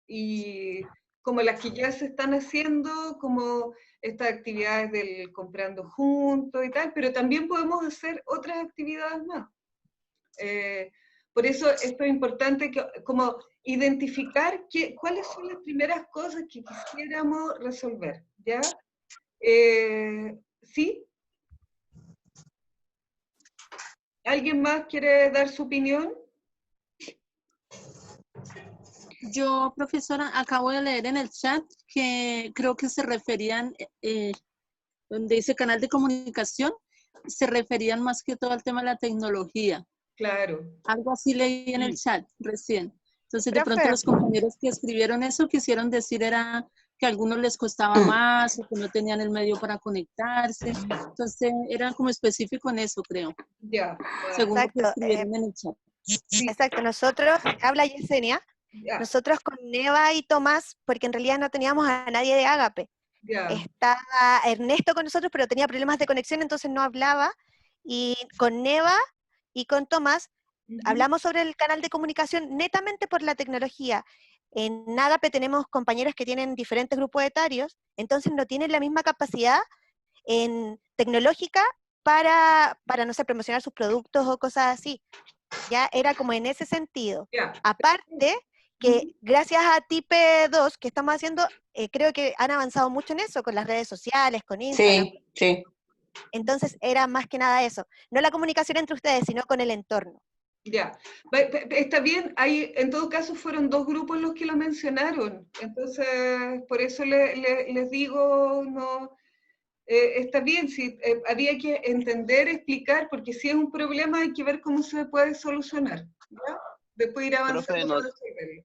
Speaker 1: y como las que ya se están haciendo, como estas actividades del comprando juntos y tal, pero también podemos hacer otras actividades más. Por eso esto es importante, como identificar cuáles son las primeras cosas que quisiéramos resolver, ¿ya? ¿Sí? ¿Alguien más quiere dar su opinión?
Speaker 9: Yo, profesora, acabo de leer en el chat que creo que se referían, donde dice canal de comunicación, se referían más que todo al tema de la tecnología.
Speaker 1: Claro.
Speaker 9: Algo así leí en el chat recién. Entonces, de
Speaker 4: Profe.
Speaker 9: pronto los compañeros que escribieron eso quisieron decir era que a algunos les costaba más o que no tenían el medio para conectarse. Entonces, era como específico en eso, creo.
Speaker 1: Ya.
Speaker 9: Según lo que
Speaker 4: Exacto.
Speaker 9: escribieron en el chat.
Speaker 4: Exacto. Nosotros, habla Yesenia,
Speaker 1: Ya.
Speaker 4: nosotros con Neva y Tomás, porque en realidad no teníamos a nadie de Ágape.
Speaker 1: Ya.
Speaker 4: Estaba Ernesto con nosotros, pero tenía problemas de conexión, entonces no hablaba. Y con Neva y con Tomás hablamos sobre el canal de comunicación netamente por la tecnología. En Ágape tenemos compañeros que tienen diferentes grupos etarios, entonces no tienen la misma capacidad tecnológica para, no sé, promocionar sus productos o cosas así. Ya era como en ese sentido.
Speaker 1: Ya.
Speaker 4: Aparte, que gracias a TIPE2 que estamos haciendo, creo que han avanzado mucho en eso, con las redes sociales, con Instagram.
Speaker 7: Sí, sí.
Speaker 4: Entonces era más que nada eso. No la comunicación entre ustedes, sino con el entorno.
Speaker 1: Ya, está bien, en todo caso fueron dos grupos los que lo mencionaron, entonces por eso les digo, no, está bien, sí, había que entender, explicar, porque si es un problema hay que ver cómo se puede solucionar, ¿ya? Después ir avanzando para resolverlo.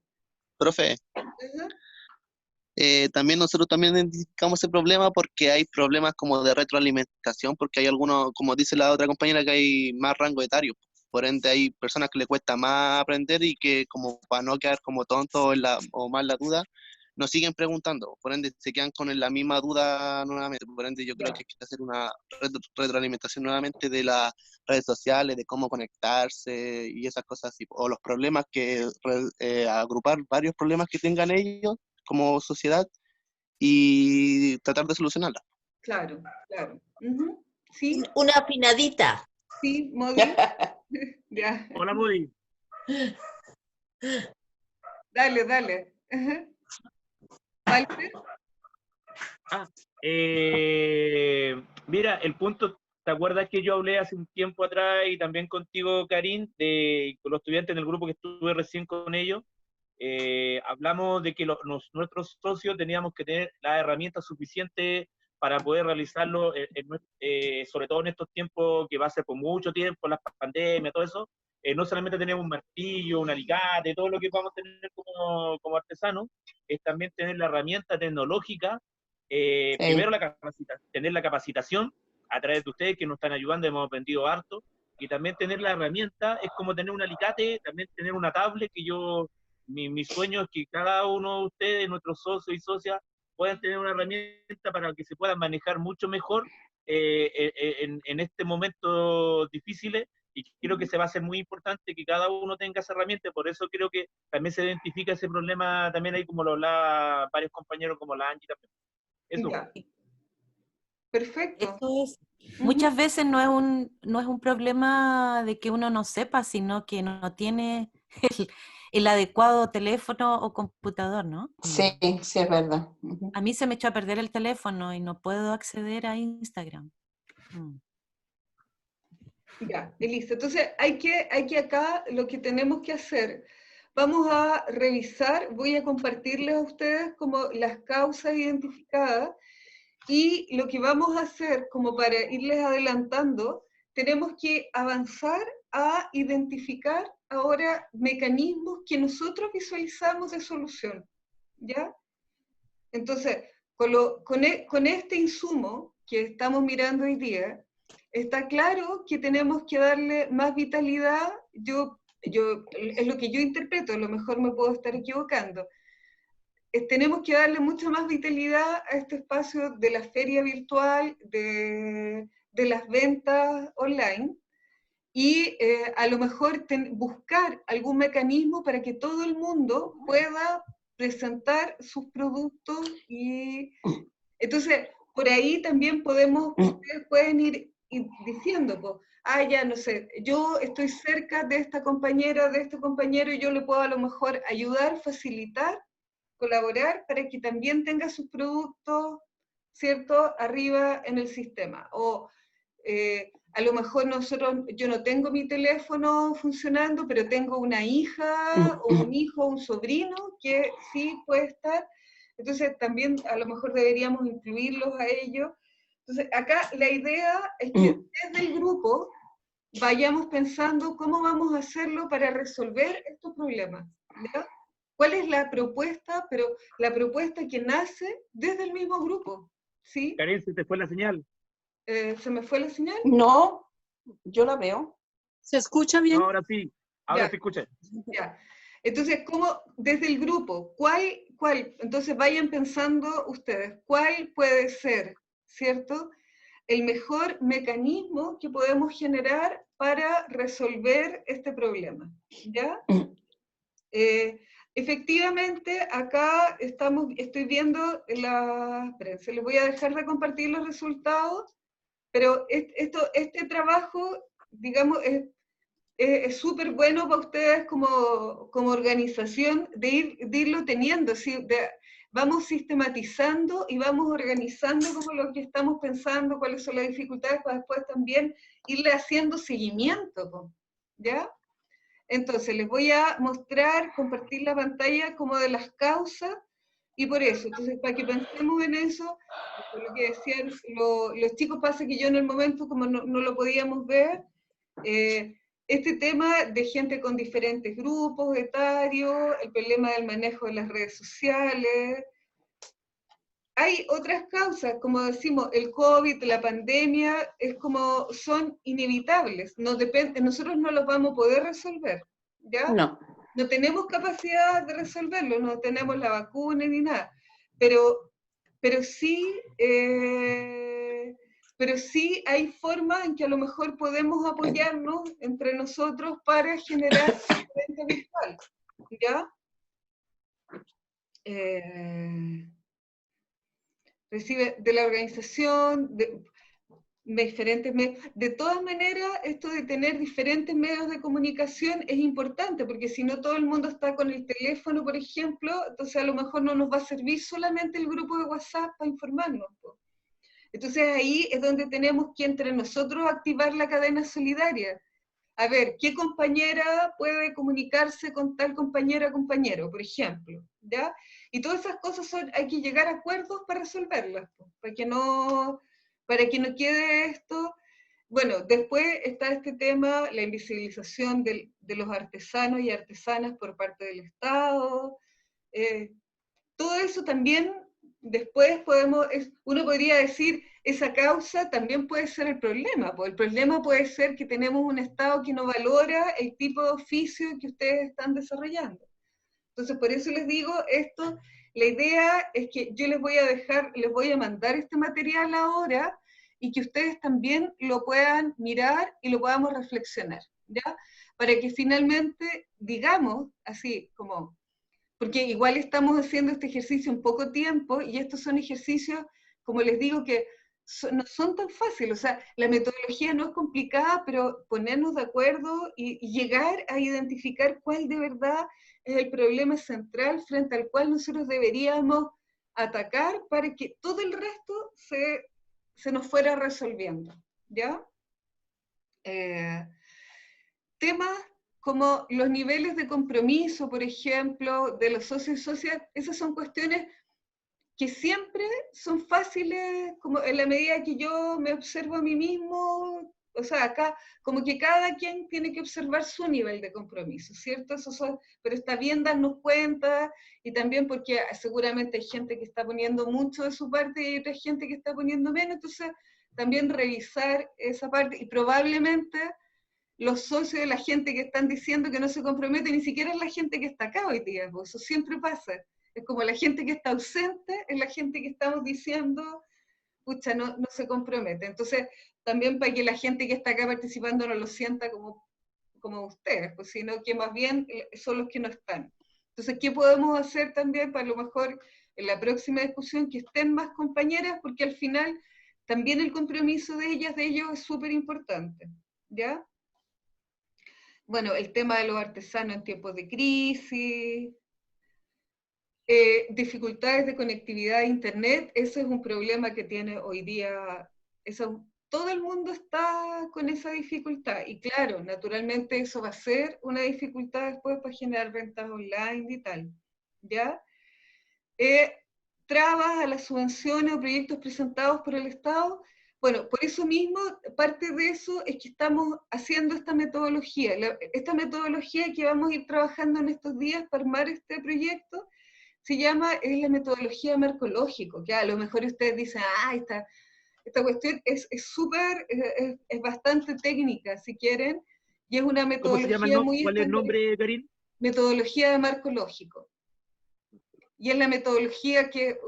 Speaker 10: Profe,
Speaker 1: Ajá.
Speaker 10: también nosotros también identificamos ese problema porque hay problemas como de retroalimentación, porque hay algunos, como dice la otra compañera, que hay más rango etario. Por ende, hay personas que le cuesta más aprender y que como para no quedar como tontos o más la duda, nos siguen preguntando. Por ende, se quedan con la misma duda nuevamente. Por ende, yo creo que hay que hacer una retroalimentación nuevamente de las redes sociales, de cómo conectarse y esas cosas así. O los problemas agrupar varios problemas que tengan ellos como sociedad y tratar de solucionarla.
Speaker 1: Claro, claro. Sí.
Speaker 6: Una afinadita.
Speaker 1: Sí, Modi. Ya.
Speaker 2: Hola, Modi.
Speaker 1: Dale, dale. Ajá. ¿Walter?
Speaker 2: Mira, el punto, ¿te acuerdas que yo hablé hace un tiempo atrás y también contigo, Karin, con los estudiantes en el grupo que estuve recién con ellos? Hablamos de que nuestros socios teníamos que tener las herramientas suficientes para poder realizarlo, sobre todo en estos tiempos que va a ser por mucho tiempo, la pandemia, todo eso. No solamente tener un martillo, un alicate, todo lo que vamos a tener como artesanos, es también tener la herramienta tecnológica, primero tener la capacitación a través de ustedes que nos están ayudando, hemos aprendido harto, y también tener la herramienta, es como tener un alicate, también tener una tablet, que mi sueño es que cada uno de ustedes, nuestros socios y socias, puedan tener una herramienta para que se puedan manejar mucho mejor en este momento difíciles, y creo que se va a hacer muy importante que cada uno tenga esa herramienta. Por eso creo que también se identifica ese problema, también ahí como lo hablaba varios compañeros como la Angie también. Eso.
Speaker 1: Ya. Perfecto.
Speaker 5: Eso es, muchas veces no es un problema de que uno no sepa, sino que no tiene el adecuado teléfono o computador, ¿no?
Speaker 7: Sí, sí, es verdad.
Speaker 5: A mí se me echó a perder el teléfono y no puedo acceder a Instagram.
Speaker 1: Ya, listo. Entonces, hay que acá, lo que tenemos que hacer, vamos a revisar, voy a compartirles a ustedes como las causas identificadas, y lo que vamos a hacer, como para irles adelantando, tenemos que avanzar a identificar ahora mecanismos que nosotros visualizamos de solución, ¿ya? Entonces, con este insumo que estamos mirando hoy día, está claro que tenemos que darle más vitalidad. Es lo que yo interpreto, a lo mejor me puedo estar equivocando. Tenemos que darle mucha más vitalidad a este espacio de la feria virtual, de las ventas online, y a lo mejor buscar algún mecanismo para que todo el mundo pueda presentar sus productos. Y entonces, por ahí también ustedes pueden ir diciendo, pues, ya no sé, yo estoy cerca de esta compañera, de este compañero, y yo le puedo a lo mejor ayudar, facilitar, colaborar para que también tenga sus productos, ¿cierto?, arriba en el sistema. O a lo mejor yo no tengo mi teléfono funcionando, pero tengo una hija o un hijo o un sobrino que sí puede estar. Entonces también a lo mejor deberíamos incluirlos a ellos. Entonces acá la idea es que desde el grupo vayamos pensando cómo vamos a hacerlo para resolver estos problemas, ¿ya? ¿Cuál es la propuesta? Pero la propuesta que nace desde el mismo grupo, ¿sí?
Speaker 2: Karen, ¿se te fue la señal?
Speaker 1: ¿Se me fue la señal?
Speaker 7: No, yo la veo.
Speaker 9: ¿Se escucha bien?
Speaker 2: No, ahora sí, ahora
Speaker 1: Ya.
Speaker 2: se escucha.
Speaker 1: Ya. Entonces, ¿cómo desde el grupo? ¿Cuál? Entonces vayan pensando ustedes, ¿cuál puede ser, cierto, el mejor mecanismo que podemos generar para resolver este problema? ¿Ya? Efectivamente, acá estoy viendo esperen, se les voy a dejar de compartir los resultados, pero este trabajo, digamos, es súper bueno para ustedes como organización de irlo teniendo, ¿sí? Vamos sistematizando y vamos organizando como lo que estamos pensando, cuáles son las dificultades, para después también irle haciendo seguimiento, ¿ya? Entonces, les voy a mostrar, compartir la pantalla como de las causas, y por eso, entonces, para que pensemos en eso, por lo que decían los chicos, pasa que yo en el momento, como no lo podíamos ver, este tema de gente con diferentes grupos etarios, el problema del manejo de las redes sociales. Hay otras causas, como decimos, el COVID, la pandemia, son inevitables, nosotros no los vamos a poder resolver, ¿ya?
Speaker 7: No.
Speaker 1: No tenemos capacidad de resolverlo, no tenemos la vacuna ni nada, pero sí hay formas en que a lo mejor podemos apoyarnos entre nosotros para generar conferencia virtual, ¿ya? Recibe de la organización, de diferentes medios. De todas maneras, esto de tener diferentes medios de comunicación es importante, porque si no todo el mundo está con el teléfono, por ejemplo, entonces a lo mejor no nos va a servir solamente el grupo de WhatsApp para informarnos. Entonces ahí es donde tenemos que entre nosotros activar la cadena solidaria. A ver, ¿qué compañera puede comunicarse con tal compañera o compañero, por ejemplo? ¿Ya? Y todas esas cosas hay que llegar a acuerdos para resolverlas, para que no quede esto. Bueno, después está este tema, la invisibilización de los artesanos y artesanas por parte del Estado. Todo eso también, después uno podría decir, esa causa también puede ser el problema, pues el problema puede ser que tenemos un Estado que no valora el tipo de oficio que ustedes están desarrollando. Entonces, por eso les digo esto, la idea es que yo les voy a mandar este material ahora, y que ustedes también lo puedan mirar y lo podamos reflexionar, ¿ya? Para que finalmente digamos, así como, porque igual estamos haciendo este ejercicio en poco tiempo, y estos son ejercicios, como les digo, que no son tan fáciles. O sea, la metodología no es complicada, pero ponernos de acuerdo y llegar a identificar cuál de verdad es el problema central frente al cual nosotros deberíamos atacar para que todo el resto se nos fuera resolviendo, ¿ya? Temas como los niveles de compromiso, por ejemplo, de los socios y socias, esas son cuestiones que siempre son fáciles, como en la medida que yo me observo a mí mismo, o sea, acá, como que cada quien tiene que observar su nivel de compromiso, ¿cierto? Pero está bien darnos cuenta, y también porque seguramente hay gente que está poniendo mucho de su parte y otra gente que está poniendo menos, entonces también revisar esa parte, y probablemente los socios de la gente que están diciendo que no se compromete, ni siquiera es la gente que está acá hoy día, pues eso siempre pasa. Es como la gente que está ausente, es la gente que estamos diciendo, pucha, no se compromete. Entonces, también para que la gente que está acá participando no lo sienta como ustedes, pues, sino que más bien son los que no están. Entonces, ¿qué podemos hacer también para a lo mejor en la próxima discusión que estén más compañeras? Porque al final también el compromiso de ellos es súper importante, ¿ya? Bueno, el tema de los artesanos en tiempos de crisis, dificultades de conectividad a Internet, ese es un problema que tiene hoy día, todo el mundo está con esa dificultad. Y claro, naturalmente eso va a ser una dificultad después para generar ventas online y tal. ¿Ya? Trabas a las subvenciones o proyectos presentados por el Estado. Bueno, por eso mismo, parte de eso es que estamos haciendo esta metodología. Esta metodología que vamos a ir trabajando en estos días para armar este proyecto, es la metodología marcológico, que a lo mejor ustedes dicen, esta cuestión es súper, es bastante técnica, si quieren, y es una
Speaker 2: ¿Cómo se llama?
Speaker 1: metodología muy
Speaker 2: ¿Cuál es el nombre, Karin?
Speaker 1: Metodología de marco lógico. Y es la metodología que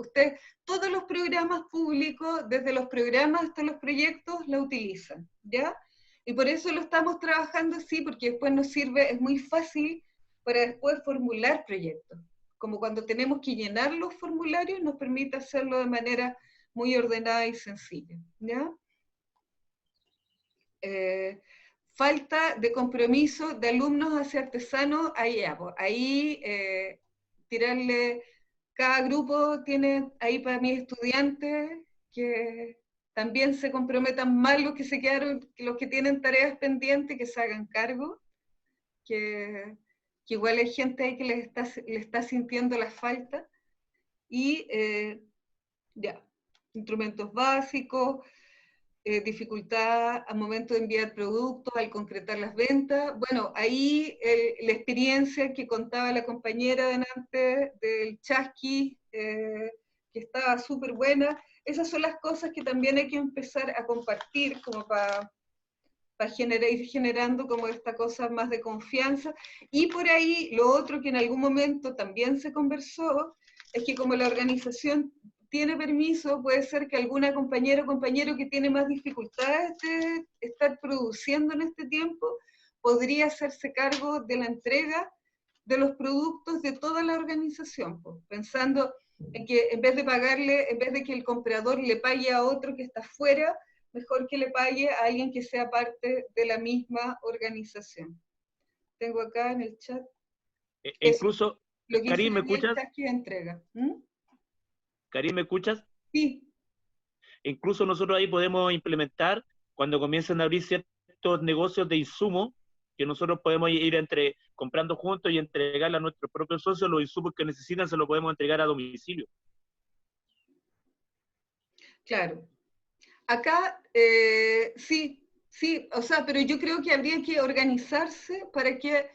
Speaker 1: todos los programas públicos, desde los programas hasta los proyectos, la utilizan, ¿ya? Y por eso lo estamos trabajando así, porque después nos sirve, es muy fácil para después formular proyectos. Como cuando tenemos que llenar los formularios, nos permite hacerlo de manera muy ordenada y sencilla, ¿ya? Falta de compromiso de alumnos hacia artesanos, ahí tirarle, cada grupo tiene ahí para mis estudiantes que también se comprometan más los que se quedaron, los que tienen tareas pendientes, que se hagan cargo, que igual hay gente ahí que le está sintiendo la falta, y ya, instrumentos básicos, dificultad al momento de enviar productos, al concretar las ventas. Bueno, ahí la experiencia que contaba la compañera delante del chasqui, que estaba súper buena, esas son las cosas que también hay que empezar a compartir como para ir generando como esta cosa más de confianza. Y por ahí, lo otro que en algún momento también se conversó, es que como la organización tiene permiso, puede ser que alguna compañera o compañero que tiene más dificultades de estar produciendo en este tiempo, podría hacerse cargo de la entrega de los productos de toda la organización, pues, pensando en que en vez de que el comprador le pague a otro que está fuera, mejor que le pague a alguien que sea parte de la misma organización. Tengo acá en el chat.
Speaker 2: Incluso,
Speaker 1: lo que
Speaker 2: Karin, ¿me
Speaker 1: dice
Speaker 2: escuchas?
Speaker 1: el chat que entrega.
Speaker 2: Karin, ¿me escuchas?
Speaker 1: Sí.
Speaker 2: Incluso nosotros ahí podemos implementar, cuando comiencen a abrir ciertos negocios de insumos, que nosotros podemos ir comprando juntos y entregarle a nuestros propios socios los insumos que necesitan, se los podemos entregar a domicilio.
Speaker 1: Claro. Acá, sí, o sea, pero yo creo que habría que organizarse para que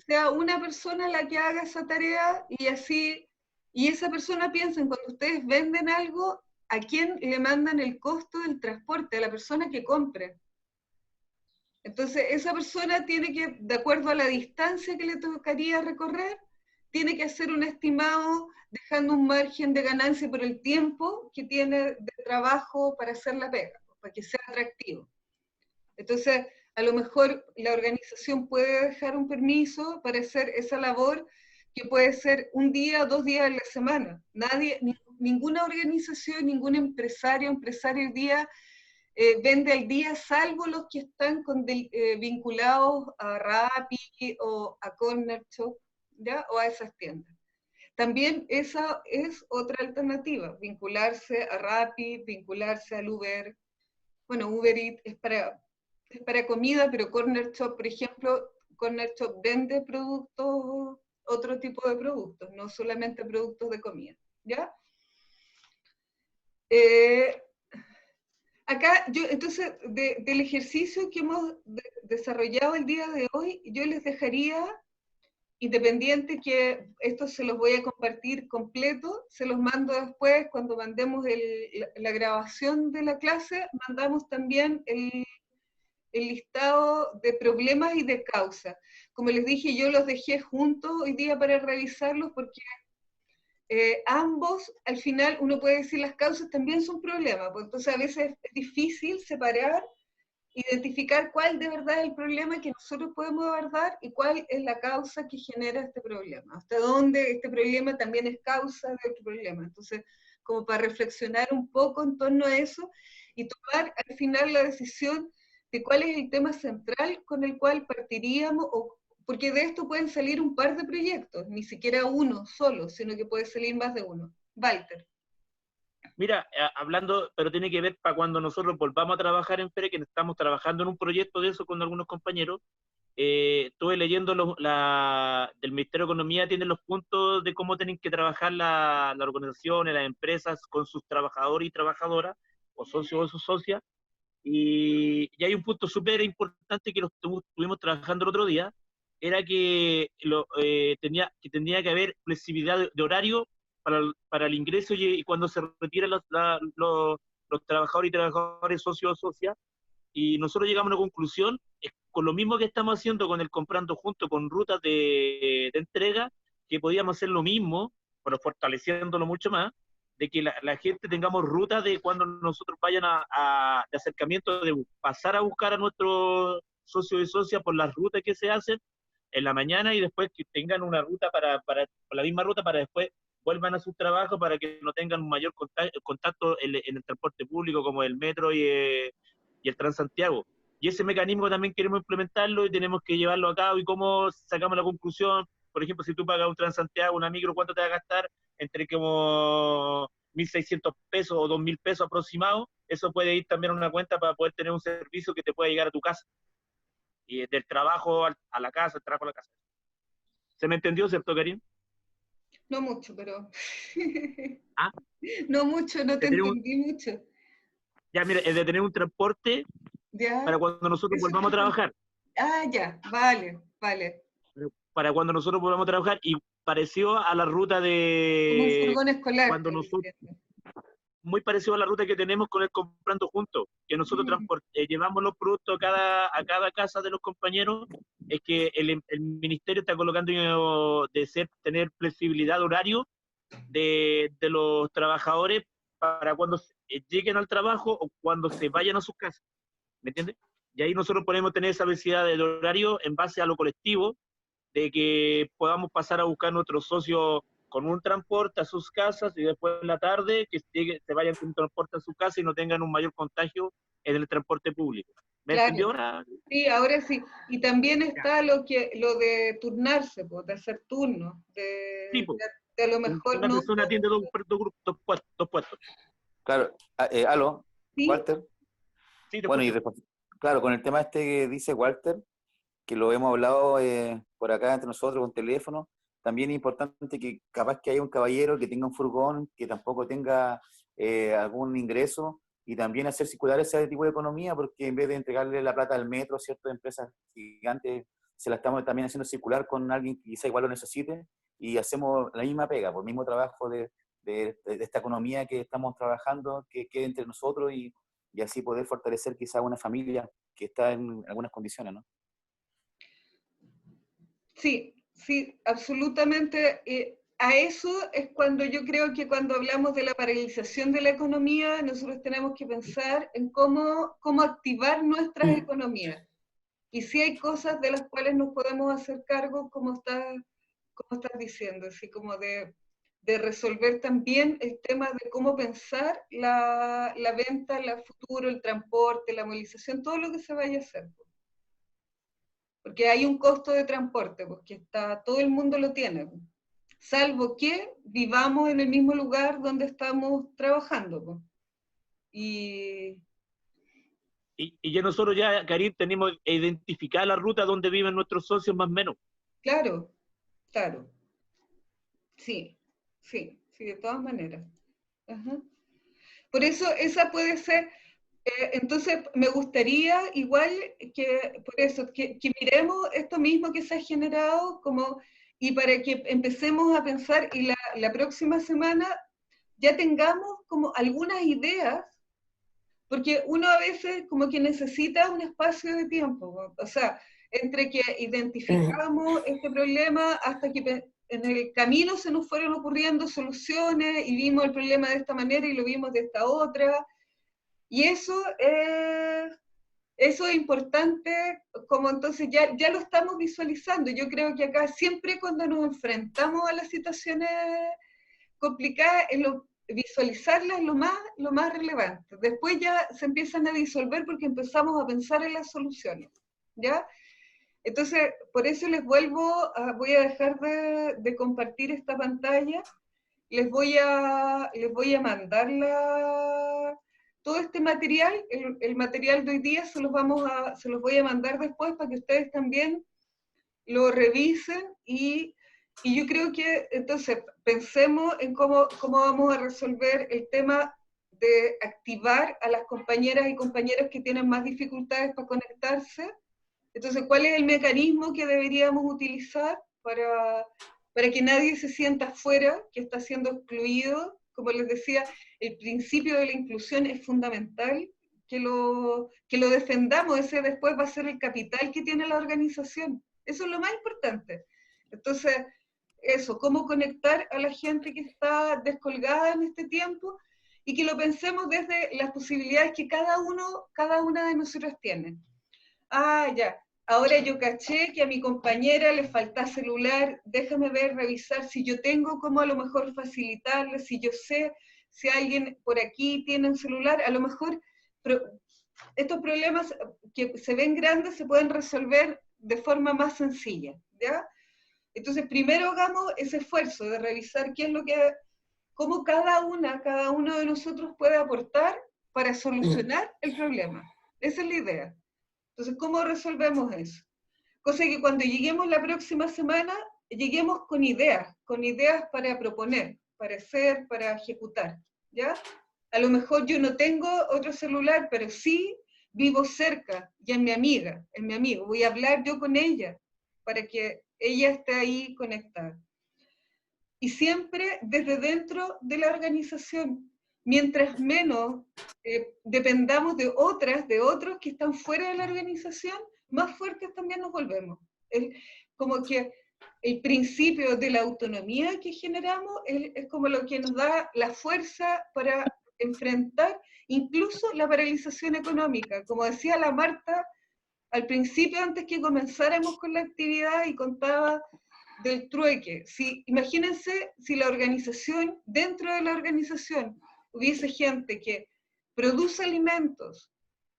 Speaker 1: sea una persona la que haga esa tarea y así, y esa persona piensen, cuando ustedes venden algo, ¿a quién le mandan el costo del transporte? A la persona que compre. Entonces, esa persona tiene que, de acuerdo a la distancia que le tocaría recorrer, tiene que hacer un estimado dejando un margen de ganancia por el tiempo que tiene de trabajo para hacer la pega, para que sea atractivo. Entonces, a lo mejor la organización puede dejar un permiso para hacer esa labor que puede ser un día o 2 días a la semana. Ninguna organización, ningún empresario hoy día vende al día, salvo los que están vinculados a Rappi o a Corner Shop, ¿ya? O a esas tiendas. También esa es otra alternativa, vincularse a Rappi, vincularse al Uber. Bueno, Uber Eats es para comida, pero Corner Shop, por ejemplo, Corner Shop vende productos, otro tipo de productos, no solamente productos de comida, ¿ya? Acá, entonces, del ejercicio que hemos desarrollado el día de hoy, yo les dejaría, independiente que esto se los voy a compartir completo, se los mando después, cuando mandemos la grabación de la clase, mandamos también el listado de problemas y de causas. Como les dije, yo los dejé juntos hoy día para revisarlos porque ambos, al final, uno puede decir las causas también son problemas, pues entonces a veces es difícil separar, identificar cuál de verdad es el problema que nosotros podemos abordar y cuál es la causa que genera este problema, hasta dónde este problema también es causa de otro problema. Entonces, como para reflexionar un poco en torno a eso y tomar al final la decisión de cuál es el tema central con el cual partiríamos, porque de esto pueden salir un par de proyectos, ni siquiera uno solo, sino que puede salir más de uno. Walter.
Speaker 2: Mira, hablando, pero tiene que ver para cuando nosotros volvamos a trabajar en FERE, que estamos trabajando en un proyecto de eso con algunos compañeros. Estuve leyendo del Ministerio de Economía, tienen los puntos de cómo tienen que trabajar las organizaciones, las empresas con sus trabajadores y trabajadoras, o socios o sus socias, y hay un punto súper importante que lo estuvimos trabajando el otro día, era que tenía que haber flexibilidad de horario para el ingreso y cuando se retiran los trabajadores y trabajadoras socios o socias, y nosotros llegamos a una conclusión, con lo mismo que estamos haciendo con el Comprando Junto, con rutas de entrega, que podíamos hacer lo mismo, pero fortaleciéndolo mucho más, de que la gente tengamos rutas de cuando nosotros vayan de acercamiento, de pasar a buscar a nuestros socios y socias por las rutas que se hacen en la mañana, y después que tengan una ruta por la misma ruta para después vuelvan a su trabajo, para que no tengan un mayor contacto en el transporte público como el metro y el Transantiago. Y ese mecanismo también queremos implementarlo y tenemos que llevarlo a cabo. ¿Y cómo sacamos la conclusión? Por ejemplo, si tú pagas un Transantiago, una micro, ¿cuánto te va a gastar? Entre como 1.600 pesos o 2.000 pesos aproximados. Eso puede ir también a una cuenta para poder tener un servicio que te pueda llegar a tu casa. Y del trabajo a la casa, del trabajo a la casa. ¿Se me entendió, cierto, Karim?
Speaker 1: No mucho, pero...
Speaker 2: ¿Ah?
Speaker 1: No mucho, no te entendí mucho.
Speaker 2: Ya, mira, es de tener un transporte
Speaker 1: ya,
Speaker 2: para cuando nosotros volvamos a trabajar.
Speaker 1: Ah, ya, vale.
Speaker 2: Para cuando nosotros volvamos a trabajar, y pareció a la ruta de...
Speaker 1: Como un furgón escolar.
Speaker 2: Cuando nosotros, muy parecido a la ruta que tenemos con el Comprando Juntos, que nosotros llevamos los productos a cada casa de los compañeros. Es que el ministerio está colocando tener flexibilidad de horario de los trabajadores para cuando lleguen al trabajo o cuando se vayan a sus casas, ¿me entiendes? Y ahí nosotros podemos tener esa flexibilidad de horario en base a lo colectivo, de que podamos pasar a buscar a nuestros socios con un transporte a sus casas y después en la tarde que se vayan con un transporte a su casa y no tengan un mayor contagio en el transporte público. ¿Me entendió ahora?
Speaker 1: Sí, ahora sí. Y también está lo de turnarse, de hacer turnos,
Speaker 2: sí,
Speaker 1: de a lo mejor
Speaker 2: una persona atiende dos puestos.
Speaker 8: Claro, aló,
Speaker 1: ¿Sí?
Speaker 8: Walter.
Speaker 2: Sí,
Speaker 8: bueno, y claro, con el tema este que dice Walter, que lo hemos hablado por acá entre nosotros con teléfono, también es importante que capaz que haya un caballero que tenga un furgón, que tampoco tenga algún ingreso, y también hacer circular ese tipo de economía, porque en vez de entregarle la plata al metro a ciertas empresas gigantes, se la estamos también haciendo circular con alguien que quizá igual lo necesite, y hacemos la misma pega, por el mismo trabajo de esta economía que estamos trabajando, que quede entre nosotros, y así poder fortalecer quizá una familia que está en algunas condiciones, ¿no?
Speaker 1: Sí, absolutamente. A eso es cuando yo creo que cuando hablamos de la paralización de la economía, nosotros tenemos que pensar en cómo activar nuestras economías. Y si hay cosas de las cuales nos podemos hacer cargo, como estás diciendo, así como de resolver también el tema de cómo pensar la venta, el futuro, el transporte, la movilización, todo lo que se vaya a hacer. Porque hay un costo de transporte, porque todo el mundo lo tiene, salvo que vivamos en el mismo lugar donde estamos trabajando. Y
Speaker 2: ya nosotros Karim, tenemos que identificar la ruta donde viven nuestros socios más o menos.
Speaker 1: Claro. Sí, de todas maneras. Ajá. Por eso esa puede ser... entonces, me gustaría igual que miremos esto mismo que se ha generado y para que empecemos a pensar y la próxima semana ya tengamos como algunas ideas, porque uno a veces como que necesita un espacio de tiempo, o sea, entre que identificamos este problema hasta que en el camino se nos fueron ocurriendo soluciones y vimos el problema de esta manera y lo vimos de esta otra. Y eso es importante, como entonces ya lo estamos visualizando. Yo creo que acá siempre cuando nos enfrentamos a las situaciones complicadas, visualizarlas es lo más relevante. Después ya se empiezan a disolver porque empezamos a pensar en las soluciones, ¿ya? Entonces, por eso voy a dejar de compartir esta pantalla les voy a mandar todo este material, el material de hoy día se los voy a mandar después para que ustedes también lo revisen y yo creo que entonces pensemos en cómo vamos a resolver el tema de activar a las compañeras y compañeros que tienen más dificultades para conectarse. Entonces, ¿cuál es el mecanismo que deberíamos utilizar para que nadie se sienta fuera, que está siendo excluido? Como les decía, el principio de la inclusión es fundamental, que lo defendamos, ese después va a ser el capital que tiene la organización. Eso es lo más importante. Entonces, eso, cómo conectar a la gente que está descolgada en este tiempo y que lo pensemos desde las posibilidades que cada una de nosotros tiene. Ah, ya, ahora yo caché que a mi compañera le falta celular, déjame ver, revisar si yo tengo cómo a lo mejor facilitarle, si yo sé si alguien por aquí tiene un celular, a lo mejor estos problemas que se ven grandes se pueden resolver de forma más sencilla, ¿ya? Entonces, primero hagamos ese esfuerzo de revisar qué es lo que, cómo cada uno de nosotros puede aportar para solucionar el problema. Esa es la idea. Entonces, ¿cómo resolvemos eso? Cosa que cuando lleguemos la próxima semana, lleguemos con ideas para proponer, para hacer, para ejecutar, ¿ya? A lo mejor yo no tengo otro celular, pero sí vivo cerca, y es mi amiga, es mi amigo. Voy a hablar yo con ella, para que ella esté ahí conectada. Y siempre desde dentro de la organización. Mientras menos dependamos de otros que están fuera de la organización, más fuertes también nos volvemos. Como que el principio de la autonomía que generamos es como lo que nos da la fuerza para enfrentar incluso la paralización económica. Como decía la Marta al principio, antes que comenzáramos con la actividad, y contaba del trueque. Imagínense si la organización, dentro de la organización, hubiese gente que produce alimentos,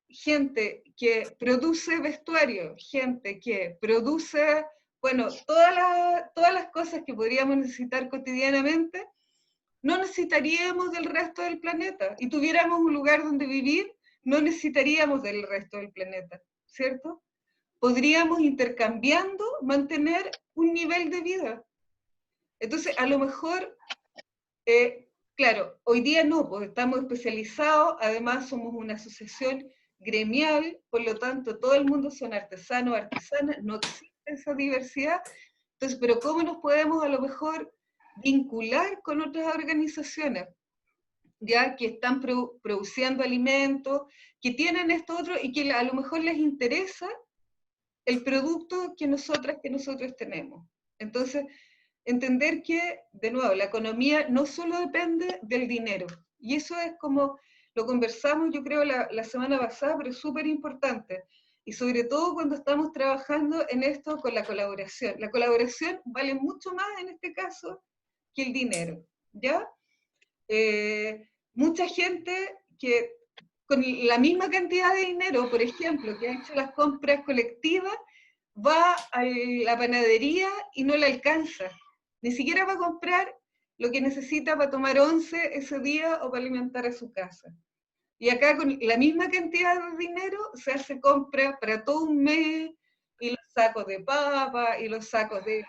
Speaker 1: gente que produce vestuario, gente que produce, bueno, todas las cosas que podríamos necesitar cotidianamente, no necesitaríamos del resto del planeta. Y tuviéramos un lugar donde vivir, no necesitaríamos del resto del planeta, ¿cierto? Podríamos, intercambiando, mantener un nivel de vida. Entonces, a lo mejor, claro, hoy día no, pues estamos especializados, además somos una asociación gremial, por lo tanto todo el mundo son artesanos, artesanas, no existe esa diversidad. Entonces, pero ¿cómo nos podemos a lo mejor vincular con otras organizaciones, ya que están produciendo alimentos, que tienen esto otro y que a lo mejor les interesa el producto que nosotros tenemos? Entonces, entender que, de nuevo, la economía no solo depende del dinero, y eso es como lo conversamos, yo creo, la semana pasada, pero es súper importante, y sobre todo cuando estamos trabajando en esto con la colaboración. La colaboración vale mucho más en este caso que el dinero, ¿ya? Mucha gente que con la misma cantidad de dinero, por ejemplo, que ha hecho las compras colectivas, va a la panadería y no le alcanza. Ni siquiera va a comprar lo que necesita para tomar once ese día o para alimentar a su casa. Y acá con la misma cantidad de dinero se hace compra para todo un mes, y los sacos de papa, y los sacos de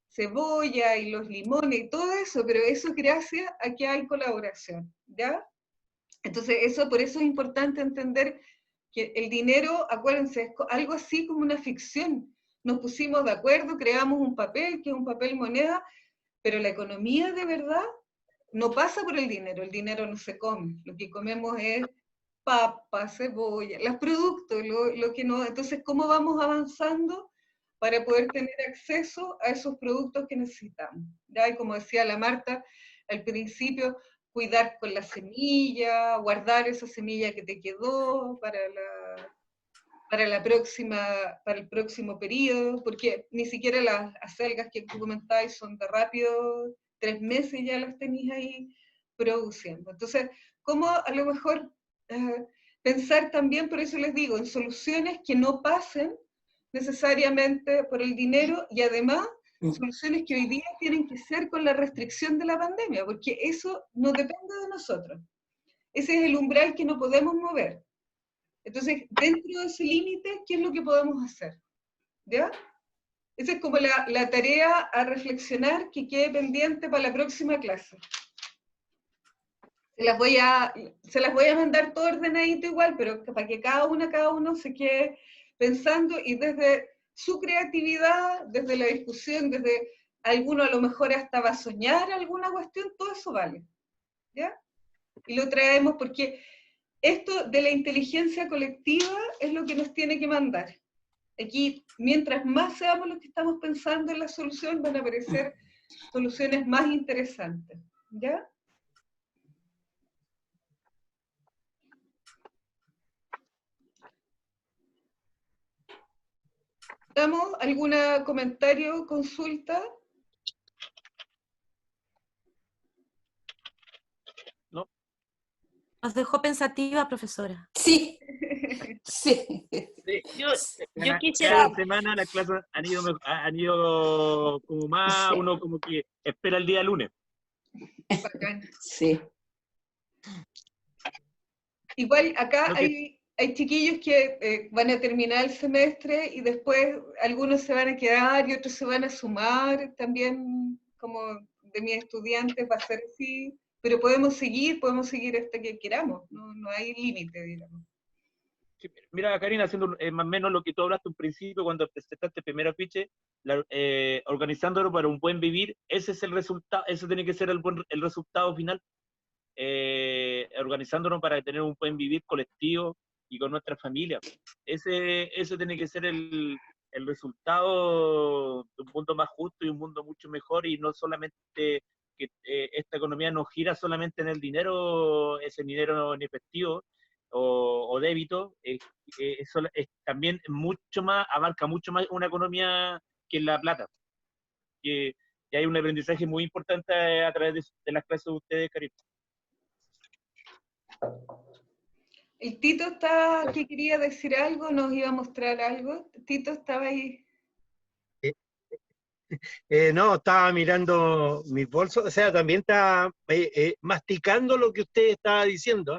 Speaker 1: cebolla, y los limones, y todo eso, pero eso gracias a que hay colaboración, ¿ya? Entonces, por eso es importante entender que el dinero, acuérdense, es algo así como una ficción. Nos pusimos de acuerdo, creamos un papel, que es un papel moneda, pero la economía de verdad no pasa por el dinero no se come. Lo que comemos es papa, cebolla, los productos, lo que no. Entonces, ¿cómo vamos avanzando para poder tener acceso a esos productos que necesitamos? ¿Ya? Y como decía la Marta al principio, cuidar con la semilla, guardar esa semilla que te quedó para el próximo periodo, porque ni siquiera las acelgas que tú comentáis son de rápido, 3 meses ya las tenéis ahí produciendo. Entonces, ¿cómo a lo mejor pensar también, por eso les digo, en soluciones que no pasen necesariamente por el dinero, y además soluciones que hoy día tienen que ser con la restricción de la pandemia, porque eso no depende de nosotros. Ese es el umbral que no podemos mover. Entonces, dentro de ese límite, ¿qué es lo que podemos hacer? ¿Ya? Esa es como la tarea a reflexionar que quede pendiente para la próxima clase. Se las voy a mandar todo ordenadito igual, pero para que cada uno se quede pensando y desde su creatividad, desde la discusión, desde alguno a lo mejor hasta va a soñar alguna cuestión, todo eso vale. ¿Ya? Y lo traemos porque esto de la inteligencia colectiva es lo que nos tiene que mandar. Aquí, mientras más seamos los que estamos pensando en la solución, van a aparecer soluciones más interesantes. ¿Ya? ¿Damos algún comentario, consulta?
Speaker 2: No.
Speaker 5: Nos dejó pensativa, profesora.
Speaker 7: Sí, sí.
Speaker 6: Yo quisiera...
Speaker 2: Cada semana las clases han ido como más,
Speaker 7: Sí.
Speaker 2: uno como que espera el día lunes.
Speaker 7: Sí.
Speaker 1: Igual acá
Speaker 2: Lo que-
Speaker 1: hay chiquillos que van a terminar el semestre y después algunos se van a quedar y otros se van a sumar, también como de mis estudiantes va a ser así, pero podemos seguir hasta que queramos, no hay límite, digamos.
Speaker 2: Sí, mira, Karina, haciendo más o menos lo que tú hablaste un principio cuando presentaste el primer afiche, organizándolo para un buen vivir, ese es el resultado, ese tiene que ser el resultado final, organizándonos para tener un buen vivir colectivo y con nuestra familia. Ese tiene que ser el resultado de un mundo más justo y un mundo mucho mejor, y no solamente que esta economía no gira solamente en el dinero, ese dinero en efectivo o débito, también mucho más, abarca mucho más una economía que la plata. Que hay un aprendizaje muy importante a través de las clases de ustedes, Karina.
Speaker 1: El Tito está, que quería decir algo, nos iba a mostrar algo. Tito estaba ahí.
Speaker 11: No, estaba mirando mis bolsos, o sea, también estaba masticando lo que usted estaba diciendo,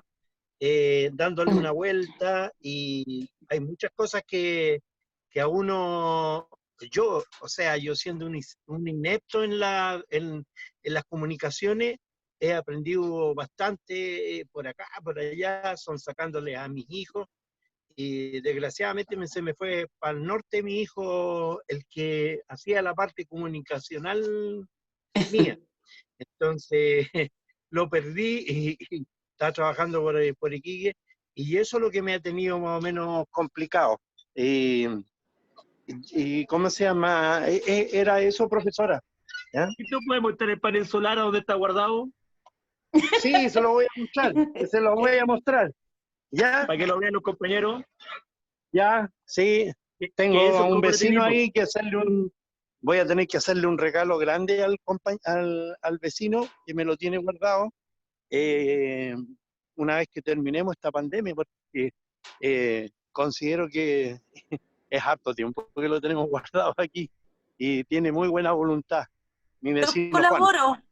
Speaker 11: dándole una vuelta, y hay muchas cosas que a uno, yo siendo un inepto en las comunicaciones, he aprendido bastante por acá, por allá, son sacándole a mis hijos, y desgraciadamente se me fue para el norte mi hijo, el que hacía la parte comunicacional mía. Entonces lo perdí y está trabajando por Iquique, y eso es lo que me ha tenido más o menos complicado. ¿Y cómo se llama? ¿Era eso, profesora? ¿Ya?
Speaker 2: ¿Y tú puedes mostrar el panel solar a donde está guardado?
Speaker 11: Sí, se lo voy a mostrar. ¿Ya?
Speaker 2: Para que lo vean los compañeros.
Speaker 11: Ya, sí. Tengo
Speaker 2: eso
Speaker 11: a un
Speaker 2: como
Speaker 11: vecino
Speaker 2: relativismo.
Speaker 11: ahí que voy a tener que hacerle un regalo grande al vecino que me lo tiene guardado una vez que terminemos esta pandemia, porque considero que es harto tiempo que lo tenemos guardado aquí y tiene muy buena voluntad. Mi vecino
Speaker 5: Yo colaboro.
Speaker 11: Juan.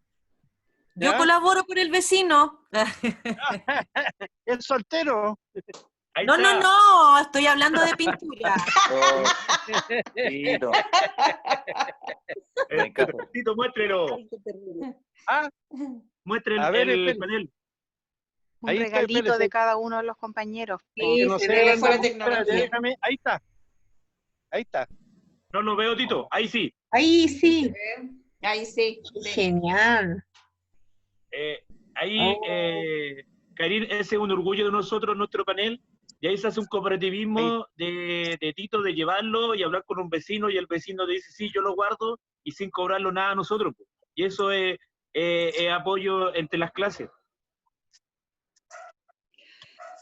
Speaker 5: Yo
Speaker 11: ¿Ya?
Speaker 5: colaboro por el vecino.
Speaker 11: ¿Es soltero?
Speaker 2: Ahí
Speaker 5: No,
Speaker 2: está.
Speaker 5: no, estoy hablando de pintura.
Speaker 8: Tito.
Speaker 2: Tito, muéstrelo.
Speaker 11: Ah,
Speaker 2: Muestre
Speaker 11: a ver,
Speaker 2: el
Speaker 11: espere.
Speaker 2: panel.
Speaker 12: Un
Speaker 11: Ahí está,
Speaker 12: regalito
Speaker 11: espérese.
Speaker 12: de cada uno de los compañeros.
Speaker 11: Que no
Speaker 7: se
Speaker 11: sé
Speaker 7: ve
Speaker 11: dónde-
Speaker 7: fuera
Speaker 11: espérate,
Speaker 7: tecnología.
Speaker 11: déjame. Ahí está. Ahí está.
Speaker 2: No lo veo, Tito. Ahí sí.
Speaker 12: Ahí sí.
Speaker 7: Ahí sí.
Speaker 12: Genial.
Speaker 2: Ahí, Karin, ese es un orgullo de nosotros, nuestro panel. Y ahí se hace un cooperativismo de Tito, de llevarlo y hablar con un vecino, y el vecino te dice, sí, yo lo guardo, y sin cobrarlo nada a nosotros. Y eso es apoyo entre las clases.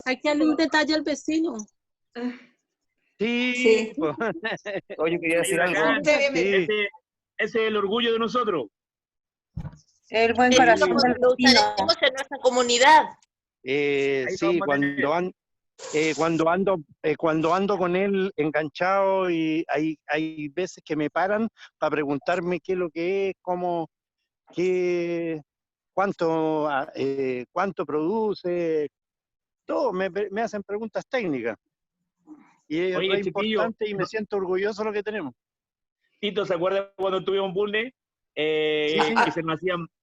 Speaker 9: Hay que darle un detalle al vecino.
Speaker 11: Sí.
Speaker 7: Sí.
Speaker 8: Oye, quería decir
Speaker 2: Ahí,
Speaker 8: algo.
Speaker 2: bacán.
Speaker 11: Sí.
Speaker 2: Ese es el orgullo de nosotros.
Speaker 12: El buen
Speaker 6: Eso
Speaker 12: corazón
Speaker 6: lo
Speaker 12: del vecino.
Speaker 6: usaremos en nuestra comunidad.
Speaker 2: Ahí lo
Speaker 11: Sí,
Speaker 2: vamos a tener.
Speaker 11: cuando ando con él enganchado y hay veces que me paran para preguntarme qué es lo que es, cómo, cuánto produce, todo, me hacen preguntas técnicas. Y es
Speaker 2: Oye,
Speaker 11: re
Speaker 2: chiquillo,
Speaker 11: importante y me siento orgulloso de lo que tenemos.
Speaker 2: Tito, ¿se acuerda cuando tuvimos un bulne?
Speaker 11: Sí, sí.
Speaker 2: Y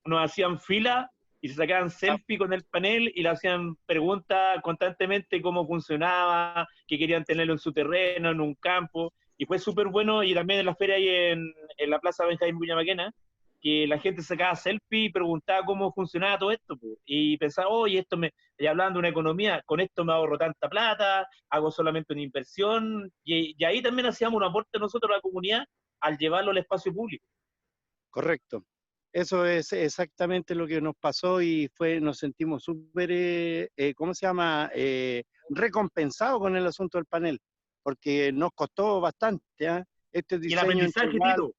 Speaker 2: nos hacían fila y se sacaban selfie con el panel y le hacían preguntas constantemente cómo funcionaba, qué querían tenerlo en su terreno, en un campo. Y fue súper bueno, y también en la feria ahí en la Plaza Benjamín Buñamaquena, que la gente sacaba selfie y preguntaba cómo funcionaba todo esto, po. Y pensaba, oye, y hablando de una economía, con esto me ahorro tanta plata, hago solamente una inversión, y ahí también hacíamos un aporte nosotros a la comunidad al llevarlo al espacio público.
Speaker 11: Correcto. Eso es exactamente lo que nos pasó y nos sentimos súper, ¿cómo se llama? Recompensados con el asunto del panel, porque nos costó bastante, ¿ah? Este
Speaker 2: Y el
Speaker 11: diseño
Speaker 2: aprendizaje, Tito.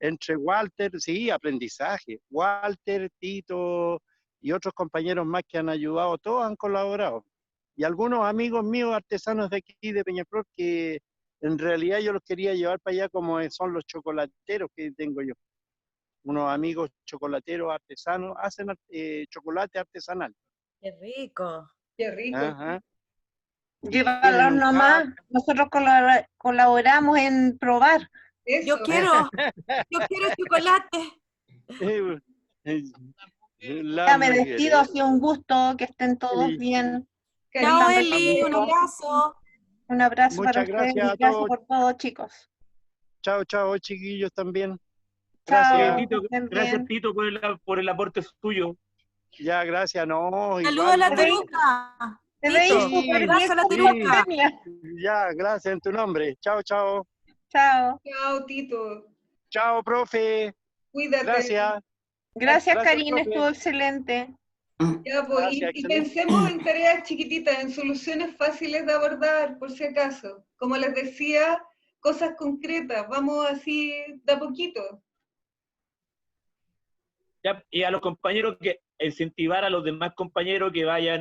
Speaker 11: entre Walter, sí, aprendizaje. Walter, Tito y otros compañeros más que han ayudado, todos han colaborado. Y algunos amigos míos artesanos de aquí, de Peñaflor, que en realidad yo los quería llevar para allá como son los chocolateros que tengo yo. Unos amigos chocolateros artesanos hacen chocolate artesanal.
Speaker 5: Qué rico.
Speaker 1: Qué rico.
Speaker 11: Ajá.
Speaker 12: Llévalos nomás. Nosotros colaboramos en probar.
Speaker 1: Eso.
Speaker 5: Yo quiero chocolate.
Speaker 12: Ya me despido, ha sido un gusto, que estén todos bien.
Speaker 5: Chao,
Speaker 12: Están
Speaker 5: Eli, un
Speaker 12: ricos.
Speaker 5: abrazo.
Speaker 12: Un abrazo para
Speaker 11: Muchas
Speaker 12: ustedes y
Speaker 11: gracias a
Speaker 12: gracias
Speaker 11: todos.
Speaker 12: por todo, chicos.
Speaker 11: Chao, chao, chiquillos también.
Speaker 12: Chao,
Speaker 11: Gracias.
Speaker 2: Tito,
Speaker 12: que estén
Speaker 2: gracias,
Speaker 12: bien.
Speaker 2: Tito, por el aporte suyo.
Speaker 11: Ya, gracias. No,
Speaker 5: Saludos a la
Speaker 11: igual.
Speaker 5: Tiruca.
Speaker 12: Te veis
Speaker 5: Tito,
Speaker 12: súper
Speaker 5: abrazo
Speaker 12: bien
Speaker 5: a la
Speaker 12: con
Speaker 5: Tiruca.
Speaker 12: pandemia.
Speaker 11: Ya, gracias en tu nombre. Chao, chao.
Speaker 12: Chao.
Speaker 1: Chao, Tito.
Speaker 11: Chao, profe.
Speaker 1: Cuídate.
Speaker 11: Gracias.
Speaker 12: Gracias,
Speaker 11: Gracias,
Speaker 12: Karina,
Speaker 11: profe.
Speaker 12: estuvo excelente.
Speaker 1: Ya, pues,
Speaker 11: Gracias,
Speaker 1: y
Speaker 11: excelente.
Speaker 1: pensemos en tareas chiquititas, en soluciones fáciles de abordar, por si acaso. Como les decía, cosas concretas, vamos así de a poquito.
Speaker 2: Ya, y a los compañeros que incentivar a los demás compañeros que vayan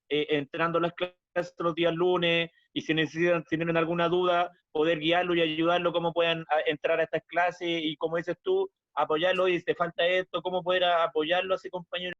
Speaker 2: entrando a las clases los días lunes, y si necesitan, si tienen alguna duda, poder guiarlo y ayudarlo cómo puedan entrar a estas clases, y como dices tú, apoyarlo, y si te falta esto, cómo poder apoyarlo a ese compañero.